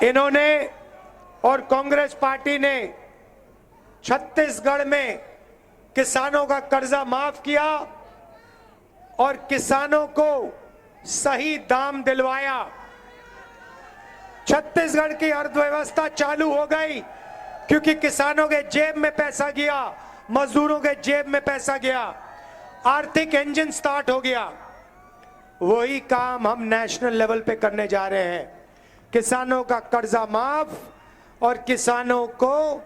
इन्होंने और कांग्रेस पार्टी ने छत्तीसगढ़ में किसानों का कर्जा माफ किया और किसानों को सही दाम दिलवाया। छत्तीसगढ़ की अर्थव्यवस्था चालू हो गई क्योंकि किसानों के जेब में पैसा गया, मजदूरों के जेब में पैसा गया, आर्थिक इंजन स्टार्ट हो गया। वही काम हम नेशनल लेवल पे करने जा रहे हैं। किसानों का कर्जा माफ और किसानों को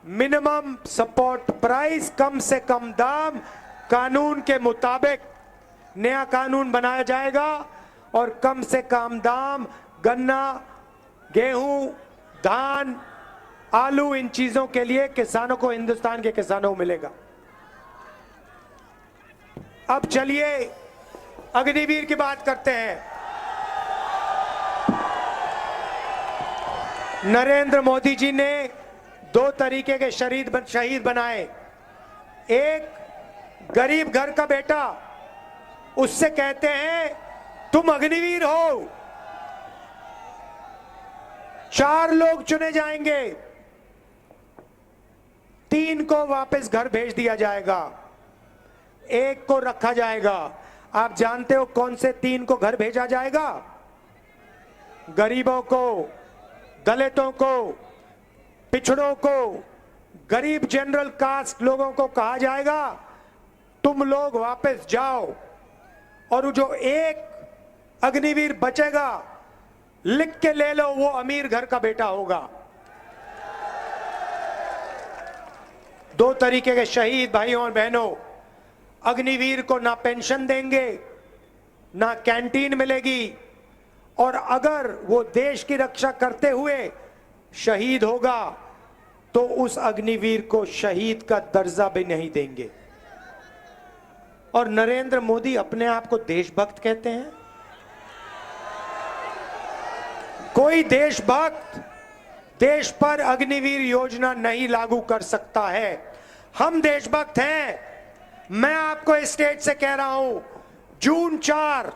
मिनिमम सपोर्ट प्राइस, कम से कम दाम, कानून के मुताबिक नया कानून बनाया जाएगा और कम से कम दाम गन्ना, गेहूं, धान, आलू, इन चीजों के लिए किसानों को, हिंदुस्तान के किसानों को मिलेगा। अब चलिए अग्निवीर की बात करते हैं। नरेंद्र मोदी जी ने 2 तरीके के शहीद बनाए। एक गरीब घर का बेटा, उससे कहते हैं तुम अग्निवीर हो। 4 लोग चुने जाएंगे, 3 को वापस घर भेज दिया जाएगा, 1 को रखा जाएगा। आप जानते हो कौन से 3 को घर भेजा जाएगा? गरीबों को, दलितों को, पिछड़ों को, गरीब जनरल कास्ट लोगों को कहा जाएगा तुम लोग वापस जाओ। और जो 1 अग्निवीर बचेगा, लिख के ले लो, वो अमीर घर का बेटा होगा। 2 तरीके के शहीद भाइयों और बहनों। अग्निवीर को ना पेंशन देंगे, ना कैंटीन मिलेगी, और अगर वो देश की रक्षा करते हुए शहीद होगा तो उस अग्निवीर को शहीद का दर्जा भी नहीं देंगे। और नरेंद्र मोदी अपने आप को देशभक्त कहते हैं। कोई देशभक्त देश पर अग्निवीर योजना नहीं लागू कर सकता है। हम देशभक्त हैं। मैं आपको इस स्टेज से कह रहा हूं, जून 4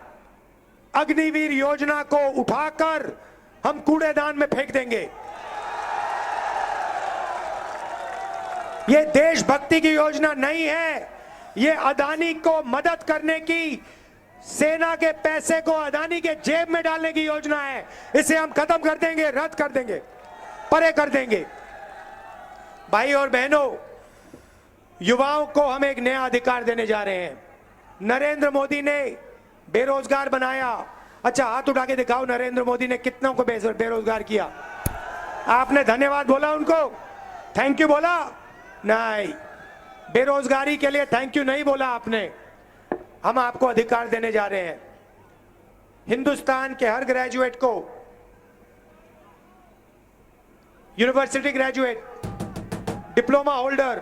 अग्निवीर योजना को उठाकर हम कूड़ेदान में फेंक देंगे। ये देशभक्ति की योजना नहीं है, ये अदानी को मदद करने की, सेना के पैसे को अदानी के जेब में डालने की योजना है। इसे हम खत्म कर देंगे, रद्द कर देंगे, परे कर देंगे। भाई और बहनों, युवाओं को हम एक नया अधिकार देने जा रहे हैं। नरेंद्र मोदी ने बेरोजगार बनाया। अच्छा, हाथ उठा के दिखाओ, नरेंद्र मोदी ने कितनों को बेरोजगार किया? आपने धन्यवाद बोला उनको? थैंक यू बोला? नहीं, बेरोजगारी के लिए थैंक यू नहीं बोला आपने। हम आपको अधिकार देने जा रहे हैं। हिंदुस्तान के हर ग्रेजुएट को, university graduate, diploma holder,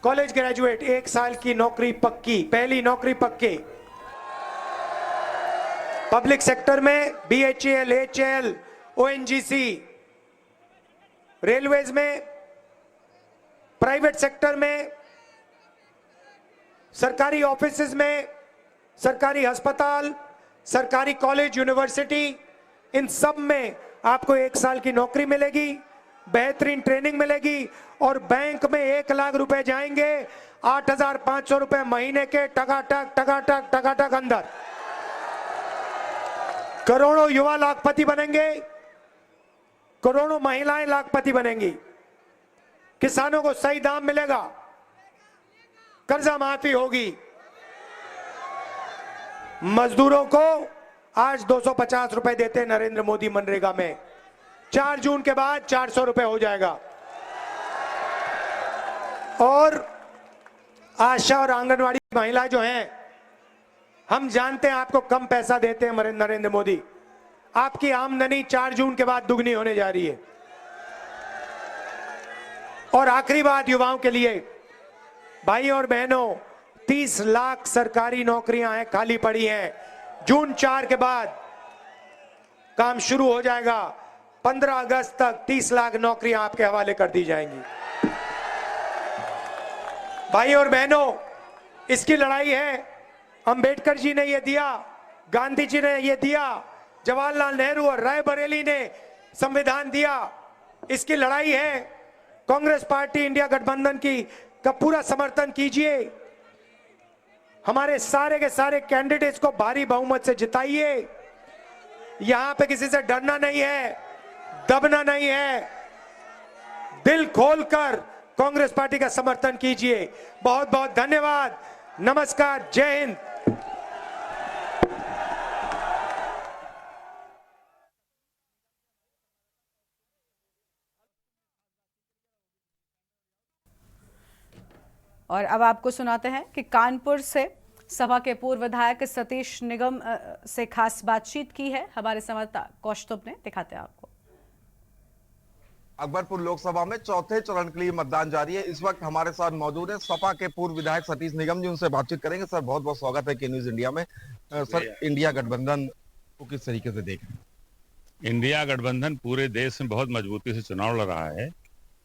college graduate, 1 साल की नौकरी पक्की, पहली नौकरी पक्की। पब्लिक सेक्टर में BHEL, HAL, ONGC, रेलवेज में, प्राइवेट सेक्टर में, सरकारी ऑफिसेज में, सरकारी अस्पताल, सरकारी कॉलेज, यूनिवर्सिटी, इन सब में आपको 1 साल की नौकरी मिलेगी बेहतरीन ट्रेनिंग मिलेगी और बैंक में 1 लाख रुपए जाएंगे 8,500 रुपए महीने के टकाटक अंदर। करोड़ों युवा लाखपति बनेंगे, करोड़ों महिलाएं लाखपति बनेंगी, किसानों को सही दाम मिलेगा, कर्जा माफी होगी, मजदूरों को आज 250 रुपए देते हैं नरेंद्र मोदी मनरेगा में, 4 जून के बाद 400 रुपए हो जाएगा। और आशा और आंगनवाड़ी महिला जो हैं, हम जानते हैं आपको कम पैसा देते हैं नरेंद्र मोदी, आपकी आमदनी 4 जून के बाद दुगनी होने जा रही है। और आखिरी बात युवाओं के लिए, भाई और बहनों, 30 लाख सरकारी नौकरियां हैं खाली पड़ी हैं, जून 4 के बाद काम शुरू हो जाएगा, 15 अगस्त तक 30 लाख नौकरियां आपके हवाले कर दी जाएंगी। भाई और बहनों, इसकी लड़ाई है, अंबेडकर जी ने ये दिया, गांधी जी ने ये दिया, जवाहरलाल नेहरू और रायबरेली ने संविधान दिया। इसकी लड़ाई है, कांग्रेस पार्टी इंडिया गठबंधन की का पूरा समर्थन कीजिए, हमारे सारे के सारे कैंडिडेट्स को भारी बहुमत से जिताइए। यहां पे किसी से डरना नहीं है, दबना नहीं है, दिल खोलकर कांग्रेस पार्टी का समर्थन कीजिए। बहुत बहुत धन्यवाद, नमस्कार, जय हिंद। और अब आपको सुनाते हैं कि कानपुर से सपा के पूर्व विधायक सतीश निगम से खास बातचीत की है हमारे संवाददाता कौस्तुभ ने, दिखाते हैं आपको। अकबरपुर लोकसभा में चौथे चरण के लिए मतदान जारी है। इस वक्त हमारे साथ मौजूद है सपा के पूर्व विधायक सतीश निगम जी, उनसे बातचीत करेंगे। सर, बहुत बहुत स्वागत है के न्यूज इंडिया में। सर, इंडिया गठबंधन को किस तरीके से देख रहे हैं? इंडिया गठबंधन पूरे देश में बहुत मजबूती से चुनाव लड़ रहा है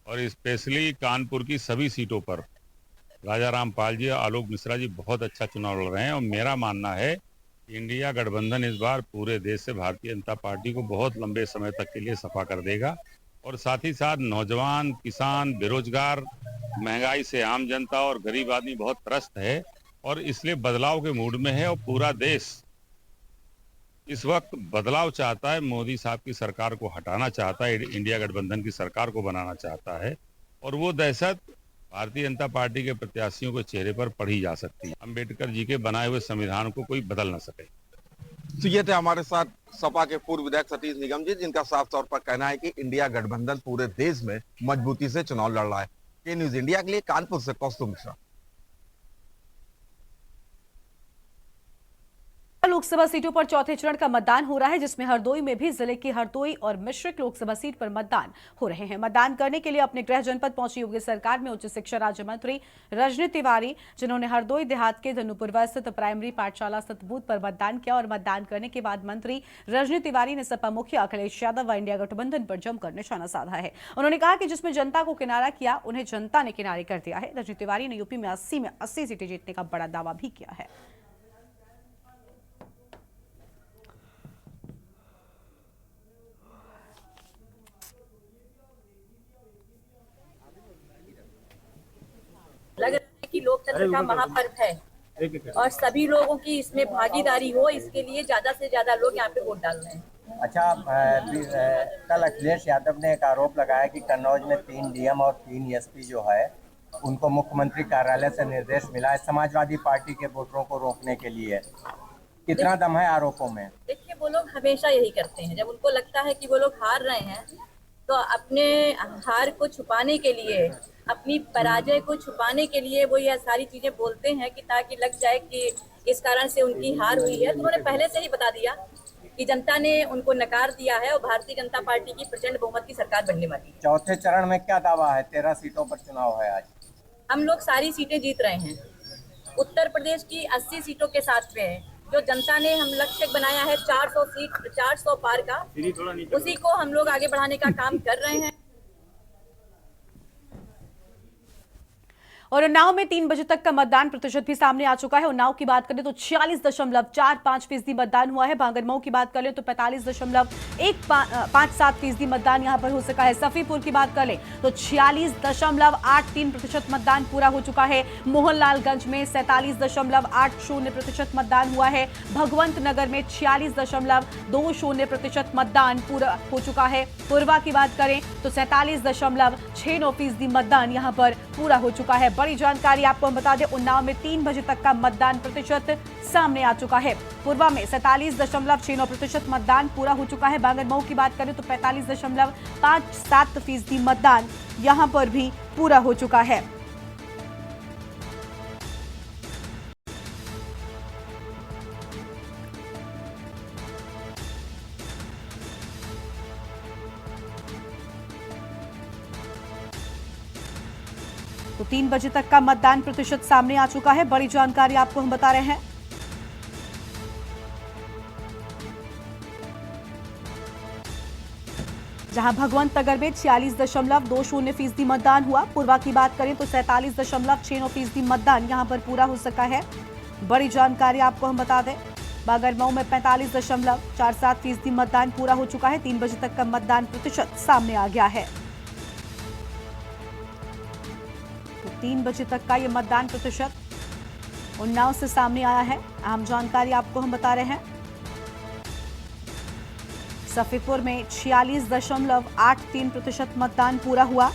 और स्पेशली कानपुर की सभी सीटों पर राजा रामपाल जी और आलोक मिश्रा जी बहुत अच्छा चुनाव लड़ रहे हैं। और मेरा मानना है इंडिया गठबंधन इस बार पूरे देश से भारतीय जनता पार्टी को बहुत लंबे समय तक के लिए सफा कर देगा। और साथ ही साथ नौजवान, किसान, बेरोजगार, महंगाई से आम जनता और गरीब आदमी बहुत त्रस्त है और इसलिए बदलाव के मूड में है। और पूरा देश इस वक्त बदलाव चाहता है, मोदी साहब की सरकार को हटाना चाहता है, इंडिया गठबंधन की सरकार को बनाना चाहता है। और वो दहशत भारतीय जनता पार्टी के प्रत्याशियों के चेहरे पर पढ़ी जा सकती है। अंबेडकर जी के बनाए हुए संविधान को कोई बदल न सके। तो ये थे हमारे साथ सपा के पूर्व विधायक सतीश निगम जी, जिनका साफ तौर पर कहना है कि इंडिया गठबंधन पूरे देश में मजबूती से चुनाव लड़ रहा है। के न्यूज इंडिया के लिए कानपुर से कौस्तुभ मिश्रा। लोकसभा सीटों पर चौथे चरण का मतदान हो रहा है, जिसमें हरदोई में भी जिले की हरदोई और मिश्रिक लोकसभा सीट पर मतदान हो रहे हैं। मतदान करने के लिए अपने गृह जनपद पहुंची योगी सरकार में उच्च शिक्षा राज्य मंत्री रजनी तिवारी, जिन्होंने हरदोई देहात के धनुपुरवा स्थित प्राइमरी पाठशाला स्थित बूथ पर मतदान किया। और मतदान करने के बाद मंत्री रजनी तिवारी ने सपा मुखिया अखिलेश यादव व इंडिया गठबंधन पर जमकर निशाना साधा है। उन्होंने कहा कि जिसमें जनता को किनारा किया, उन्हें जनता ने किनारे कर दिया है। रजनी तिवारी ने यूपी में 80 सीटें जीतने का बड़ा दावा भी किया है। लग रहा है कि लोकतंत्र का महापर्व है और सभी लोगों की इसमें भागीदारी हो, इसके लिए ज्यादा से ज्यादा लोग यहाँ पे वोट डाल रहे हैं। अच्छा, कल अखिलेश यादव ने एक आरोप लगाया कि कन्नौज में 3 डीएम और 3 एसपी जो है उनको मुख्यमंत्री कार्यालय से निर्देश मिला है समाजवादी पार्टी के वोटरों को रोकने के लिए। कितना दम है आरोपों में? देखिए, वो लोग हमेशा यही करते हैं। जब उनको लगता है कि वो लोग हार रहे हैं तो अपने हार को छुपाने के लिए, अपनी पराजय को छुपाने के लिए वो यह सारी चीजें बोलते हैं कि ताकि लग जाए कि इस कारण से उनकी हार हुई है। तो उन्होंने पहले से ही बता दिया कि जनता ने उनको नकार दिया है और भारतीय जनता पार्टी की प्रचंड बहुमत की सरकार बनने वाली है। चौथे चरण में क्या दावा है? 13 सीटों पर चुनाव है आज। हम लोग सारी सीटें जीत रहे हैं। उत्तर प्रदेश की 80 सीटों के साथ में है। जो जनता ने हम लक्ष्य बनाया है 400 सीट, 400 पार का, उसी को हम लोग आगे बढ़ाने का काम कर रहे हैं। और उन्नाव में 3 बजे तक का मतदान प्रतिशत भी सामने आ चुका है। उन्नाव की बात करें तो 46.45% मतदान हुआ है। बांगरमऊ की बात करें तो 45.157% मतदान यहां पर हो सका है। सफीपुर की बात करें तो 46.83% मतदान पूरा हो चुका है। मोहनलालगंज में 47.80% मतदान हुआ है। भगवंत नगर में 46.20% मतदान पूरा हो चुका है। पूर्वा की बात करें तो 47.69% मतदान यहां पर पूरा हो चुका है। बड़ी जानकारी आपको हम बता दें, उन्नाव में 3 बजे तक का मतदान प्रतिशत सामने आ चुका है। पूर्वा में 47.69% मतदान पूरा हो चुका है। बांगरमऊ की बात करें तो 45.57% मतदान यहां पर भी पूरा हो चुका है। तो 3 बजे तक का मतदान प्रतिशत सामने आ चुका है। बड़ी जानकारी आपको हम बता रहे हैं। जहां भगवंत नगर में 46.20% मतदान हुआ। पूर्वा की बात करें तो 47.69% मतदान यहां पर पूरा हो सका है। बड़ी जानकारी आपको हम बता दें, बांगरमऊ में 45.47% मतदान पूरा हो चुका है। 3 बजे तक का मतदान प्रतिशत सामने आ गया है। 3 बजे तक का ये मतदान प्रतिशत उन्नाव से सामने आया है। अहम जानकारी आपको हम बता रहे हैं। सफीपुर में 46.83% मतदान पूरा हुआ।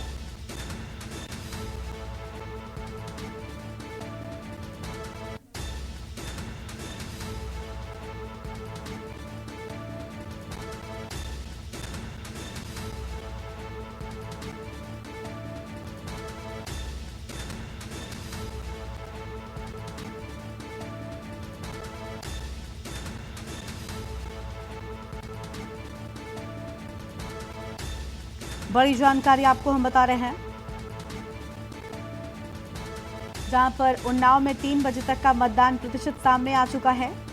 बड़ी जानकारी आपको हम बता रहे हैं, जहां पर उन्नाव में 3 बजे तक का मतदान प्रतिशत सामने आ चुका है।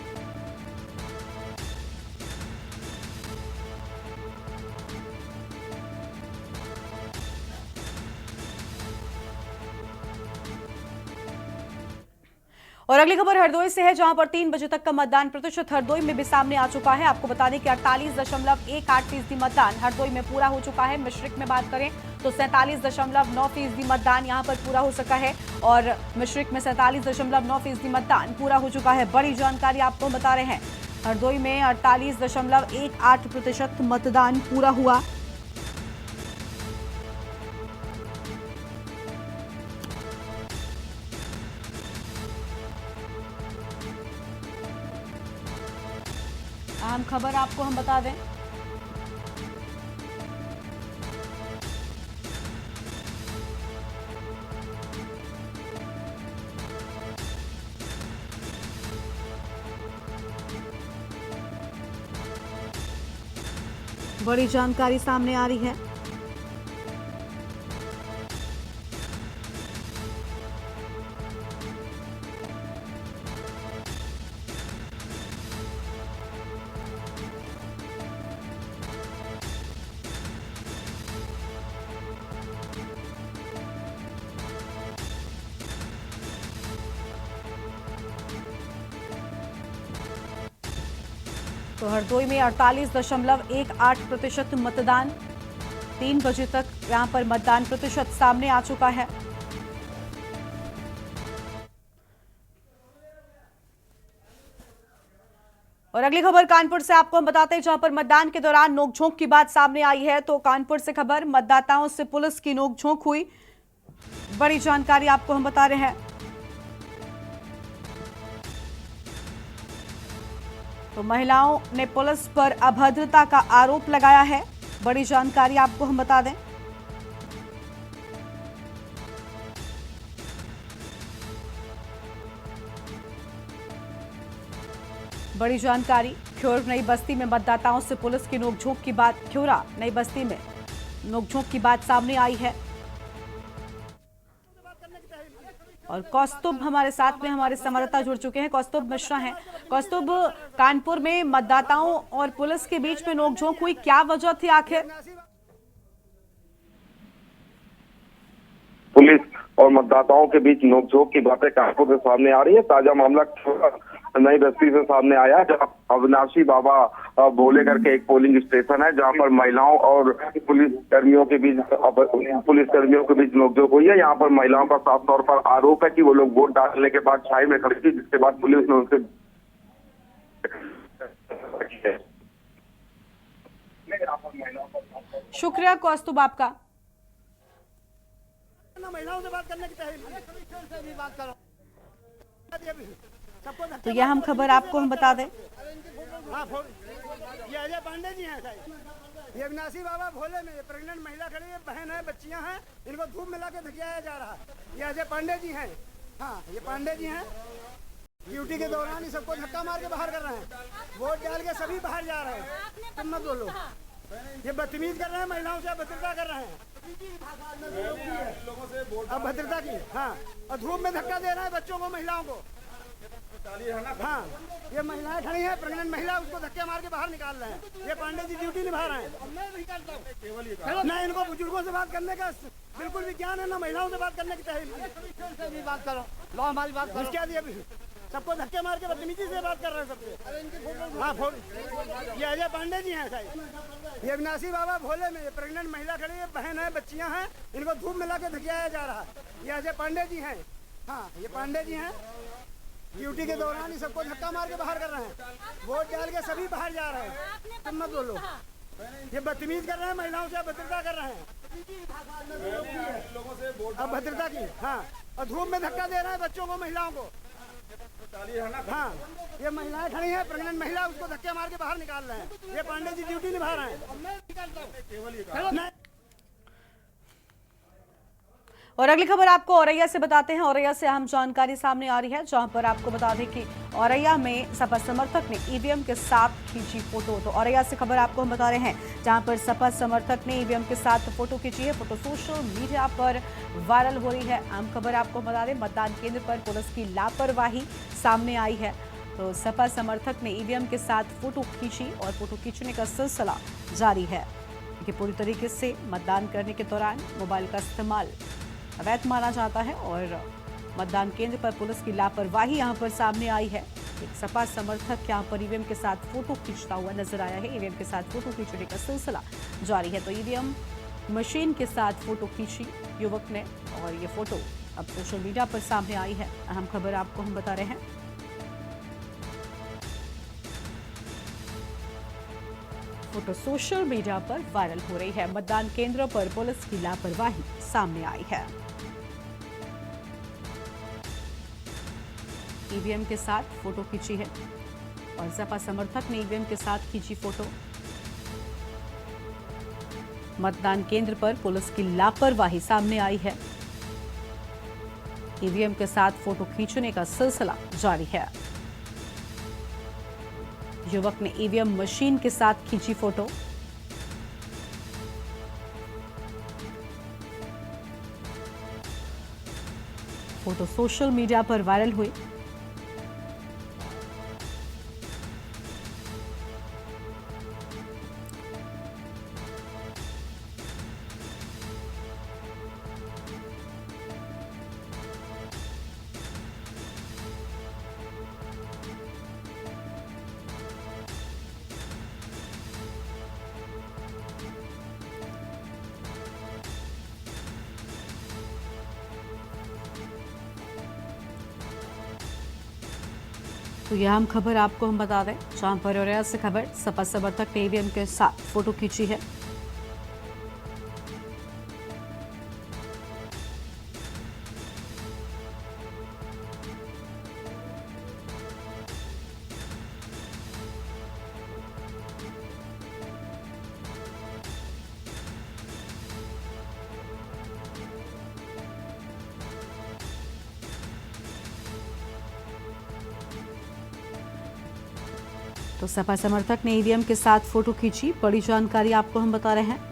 और अगली खबर हरदोई से है, जहां पर 3 बजे तक का मतदान प्रतिशत हरदोई में भी सामने आ चुका है। आपको बता दें कि 48.18% मतदान हरदोई में पूरा हो चुका है। मिश्रिक में बात करें तो 47.9% मतदान यहां पर पूरा हो सका है और मिश्रिक में 47.9% मतदान पूरा हो चुका है। बड़ी जानकारी आपको बता रहे हैं, हरदोई में 48.18% मतदान पूरा हुआ। अहम खबर आपको हम बता दें, बड़ी जानकारी सामने आ रही है। तो हरदोई में 48.18% मतदान 3 बजे तक यहां पर मतदान प्रतिशत सामने आ चुका है। और अगली खबर कानपुर से आपको हम बताते हैं, जहां पर मतदान के दौरान नोकझोंक की बात सामने आई है। तो कानपुर से खबर, मतदाताओं से पुलिस की नोकझोंक हुई। बड़ी जानकारी आपको हम बता रहे हैं। तो महिलाओं ने पुलिस पर अभद्रता का आरोप लगाया है। बड़ी जानकारी आपको हम बता दें, बड़ी जानकारी, ख्योर नई बस्ती में मतदाताओं से पुलिस की नोकझोंक की बात, ख्योरा नई बस्ती में नोकझोंक की बात सामने आई है। और कौस्तुभ हमारे साथ में, हमारे संवाददाता जुड़ चुके हैं, कौस्तुभ मिश्रा हैं। कौस्तुभ, कानपुर में मतदाताओं और पुलिस के बीच में नोकझोंक हुई, क्या वजह थी आखिर? पुलिस और मतदाताओं के बीच नोकझोंक की बातें कानपुर से सामने आ रही है। ताजा मामला नई बस्ती से सामने आया है, जहाँ अविनाशी बाबा भोले करके एक पोलिंग स्टेशन है, जहाँ पर महिलाओं और पुलिसकर्मियों के बीच नोकझोंक हुई है। यहाँ पर महिलाओं का साफ तौर पर आरोप है कि वो लोग वोट डालने के बाद छाई में खड़ी थी, जिसके बाद पुलिस ने उनसे शुक्रिया कौस्तुभ आपका। महिलाओं से बात करने की तो यह हम खबर आपको हम बता दें। ये अजय पांडे जी हैं साहब। ये अविनाशी बाबा भोले में प्रेग्नेंट महिला खड़ी है, बहन है, बच्चियां हैं, इनको धूप में लाके धकियाया जा रहा है। ये अजय पांडे जी हैं। हाँ, ये पांडे जी हैं। ड्यूटी के दौरान ही सबको धक्का मार के बाहर कर रहे हैं। वोट डाल के सभी बाहर जा रहे हैं। तुम मत बोलो। ये बदतमीज कर रहे हैं, महिलाओं से अभद्रता कर रहे हैं। अभद्रता की, हाँ, और धूप में धक्का दे रहा है बच्चों को, महिलाओं को। हाँ, ये महिलाएं खड़ी हैं, प्रेग्नेंट महिला, उसको धक्के मार के बाहर निकाल रहे हैं। ये पांडे जी ड्यूटी निभा रहे हैं। ना इनको बुजुर्गों से बात करने का बिल्कुल भी ज्ञान है, ना महिलाओं से बात करने की तहरीर। बात करो, लो हमारी बात करो। क्या दिया सबको धक्के मार के बदतमीजी से बात कर रहे हैं सबसे। हाँ, ये अजय पांडे जी हैं साहब। ये अविनाशी बाबा भोले में प्रेग्नेंट महिला खड़ी है, बहन है, बच्चियां हैं, इनको धूप में लाके धकियाया जा रहा है। ये अजय पांडे जी हैं। हाँ, ये पांडे जी हैं। ड्यूटी के दौरान ही सबको धक्का मार के बाहर कर रहे हैं। वोट डाल के सभी बाहर जा रहे हैं। तुम मत बोलो। ये बदतमीज कर रहे हैं, महिलाओं से अभद्रता कर रहे हैं। अभद्रता की, हाँ, और धूप में धक्का दे रहा है बच्चों को, महिलाओं को। हाँ, ये महिलाएं खड़ी हैं, प्रेग्नेंट महिला, उसको धक्के मार के बाहर निकाल रहे हैं। ये पांडे जी ड्यूटी निभा रहे हैं। और अगली खबर आपको औरैया से बताते हैं। औरैया से अहम जानकारी सामने आ रही है, जहां पर आपको बता दें कि औरैया में सपा समर्थक ने ईवीएम के साथ खींची फोटो। तो औरैया से खबर आपको हम बता रहे हैं, जहां पर सपा समर्थक ने ईवीएम के साथ फोटो खींची है। फोटो सोशल मीडिया पर वायरल हो रही है। अहम खबर आपको बता दें, मतदान केंद्र पर पुलिस की लापरवाही सामने आई है। तो सपा समर्थक ने ईवीएम के साथ फोटो खींची और फोटो खींचने का सिलसिला जारी है कि पूरी तरीके से मतदान करने के दौरान मोबाइल का इस्तेमाल अवैध माना जाता है और मतदान केंद्र पर पुलिस की लापरवाही यहां पर सामने आई है। एक सपा समर्थक यहां पर ईवीएम के साथ फोटो खींचता हुआ नजर आया है। ईवीएम के साथ फोटो खींचने का सिलसिला जारी है। तो ईवीएम मशीन के साथ फोटो खींची युवक ने और ये फोटो अब सोशल मीडिया पर सामने आई है। अहम खबर आपको हम बता रहे हैं। फोटो सोशल मीडिया पर वायरल हो रही है। मतदान केंद्र पर पुलिस की लापरवाही सामने आई है। ईवीएम के साथ फोटो खींची है और सपा समर्थक ने ईवीएम के साथ खींची फोटो। मतदान केंद्र पर पुलिस की लापरवाही सामने आई है। ईवीएम के साथ फोटो खींचने का सिलसिला जारी है। युवक ने ईवीएम मशीन के साथ खींची फोटो। फोटो सोशल मीडिया पर वायरल हुई। तो यह हम खबर आपको हम बता दें, जहां पर औरैया से खबर, सपा समर्थक ने ईवीएम के साथ फोटो खींची है। तो सपा समर्थक ने ईवीएम के साथ फोटो खींची। बड़ी जानकारी आपको हम बता रहे हैं।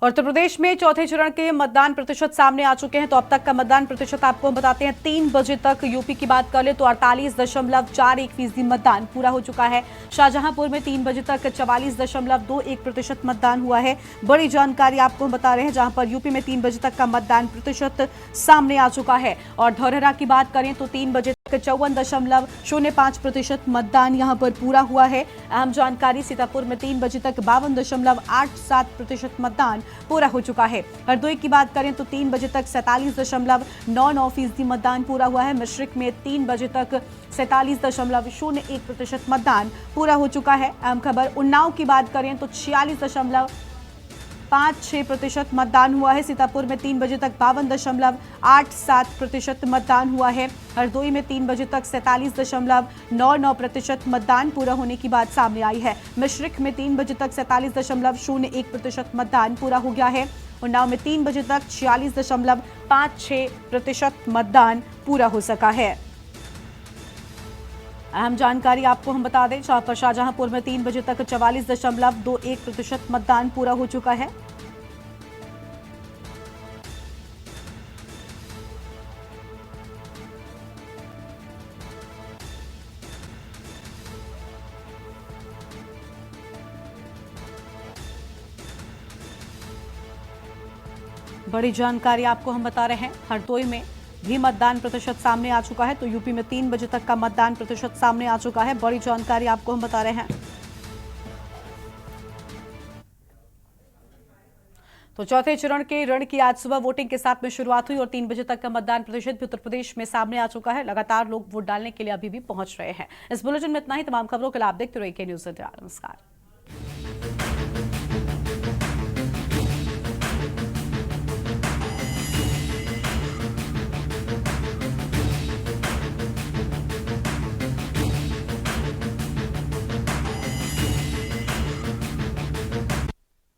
और उत्तर प्रदेश में चौथे चरण के मतदान प्रतिशत सामने आ चुके हैं। तो अब तक का मतदान प्रतिशत आपको हम बताते हैं। 3 बजे तक यूपी की बात कर ले तो 48.41% मतदान पूरा हो चुका है। शाहजहांपुर में 3 बजे तक 44.21% मतदान हुआ है। बड़ी जानकारी आपको हम बता रहे हैं, जहां पर यूपी में 3 बजे तक का मतदान प्रतिशत सामने आ चुका है। और धौरहरा की बात करें तो 3 बजे तक 54.05% मतदान यहां पर पूरा हुआ है। अहम जानकारी, सीतापुर में 3 बजे तक 52.87% मतदान पूरा हो चुका है। हरदोई की बात करें तो 3 बजे तक 47.99% मतदान पूरा हुआ है। मिश्रिक में 3 बजे तक 47.01% मतदान पूरा हो चुका है। अहम खबर, उन्नाव की बात करें तो 46.56% मतदान हुआ है। सीतापुर में 3 बजे तक 52.87% मतदान हुआ है। हरदोई में 3 बजे तक 47.99% मतदान पूरा होने की बात सामने आई है। मिश्रिक में 3 बजे तक 47.01% मतदान पूरा हो गया है। उन्नाव में 3 बजे तक 46.56% मतदान पूरा हो सका है। अहम जानकारी आपको हम बता दें, जहां पर शाहजहांपुर में 3 बजे तक 44.21% मतदान पूरा हो चुका है। बड़ी जानकारी आपको हम बता रहे हैं, हरदोई में भी मतदान प्रतिशत सामने आ चुका है। तो यूपी में 3 बजे तक का मतदान प्रतिशत सामने आ चुका है। बड़ी जानकारी आपको हम बता रहे हैं। तो चौथे चरण के रण की आज सुबह वोटिंग के साथ में शुरुआत हुई और 3 बजे तक का मतदान प्रतिशत भी उत्तर प्रदेश में सामने आ चुका है। लगातार लोग वोट डालने के लिए अभी भी पहुंच रहे हैं। इस बुलेटिन में इतना ही। तमाम खबरों के लिए आप देखते रहिए के न्यूज़ इंडिया। नमस्कार।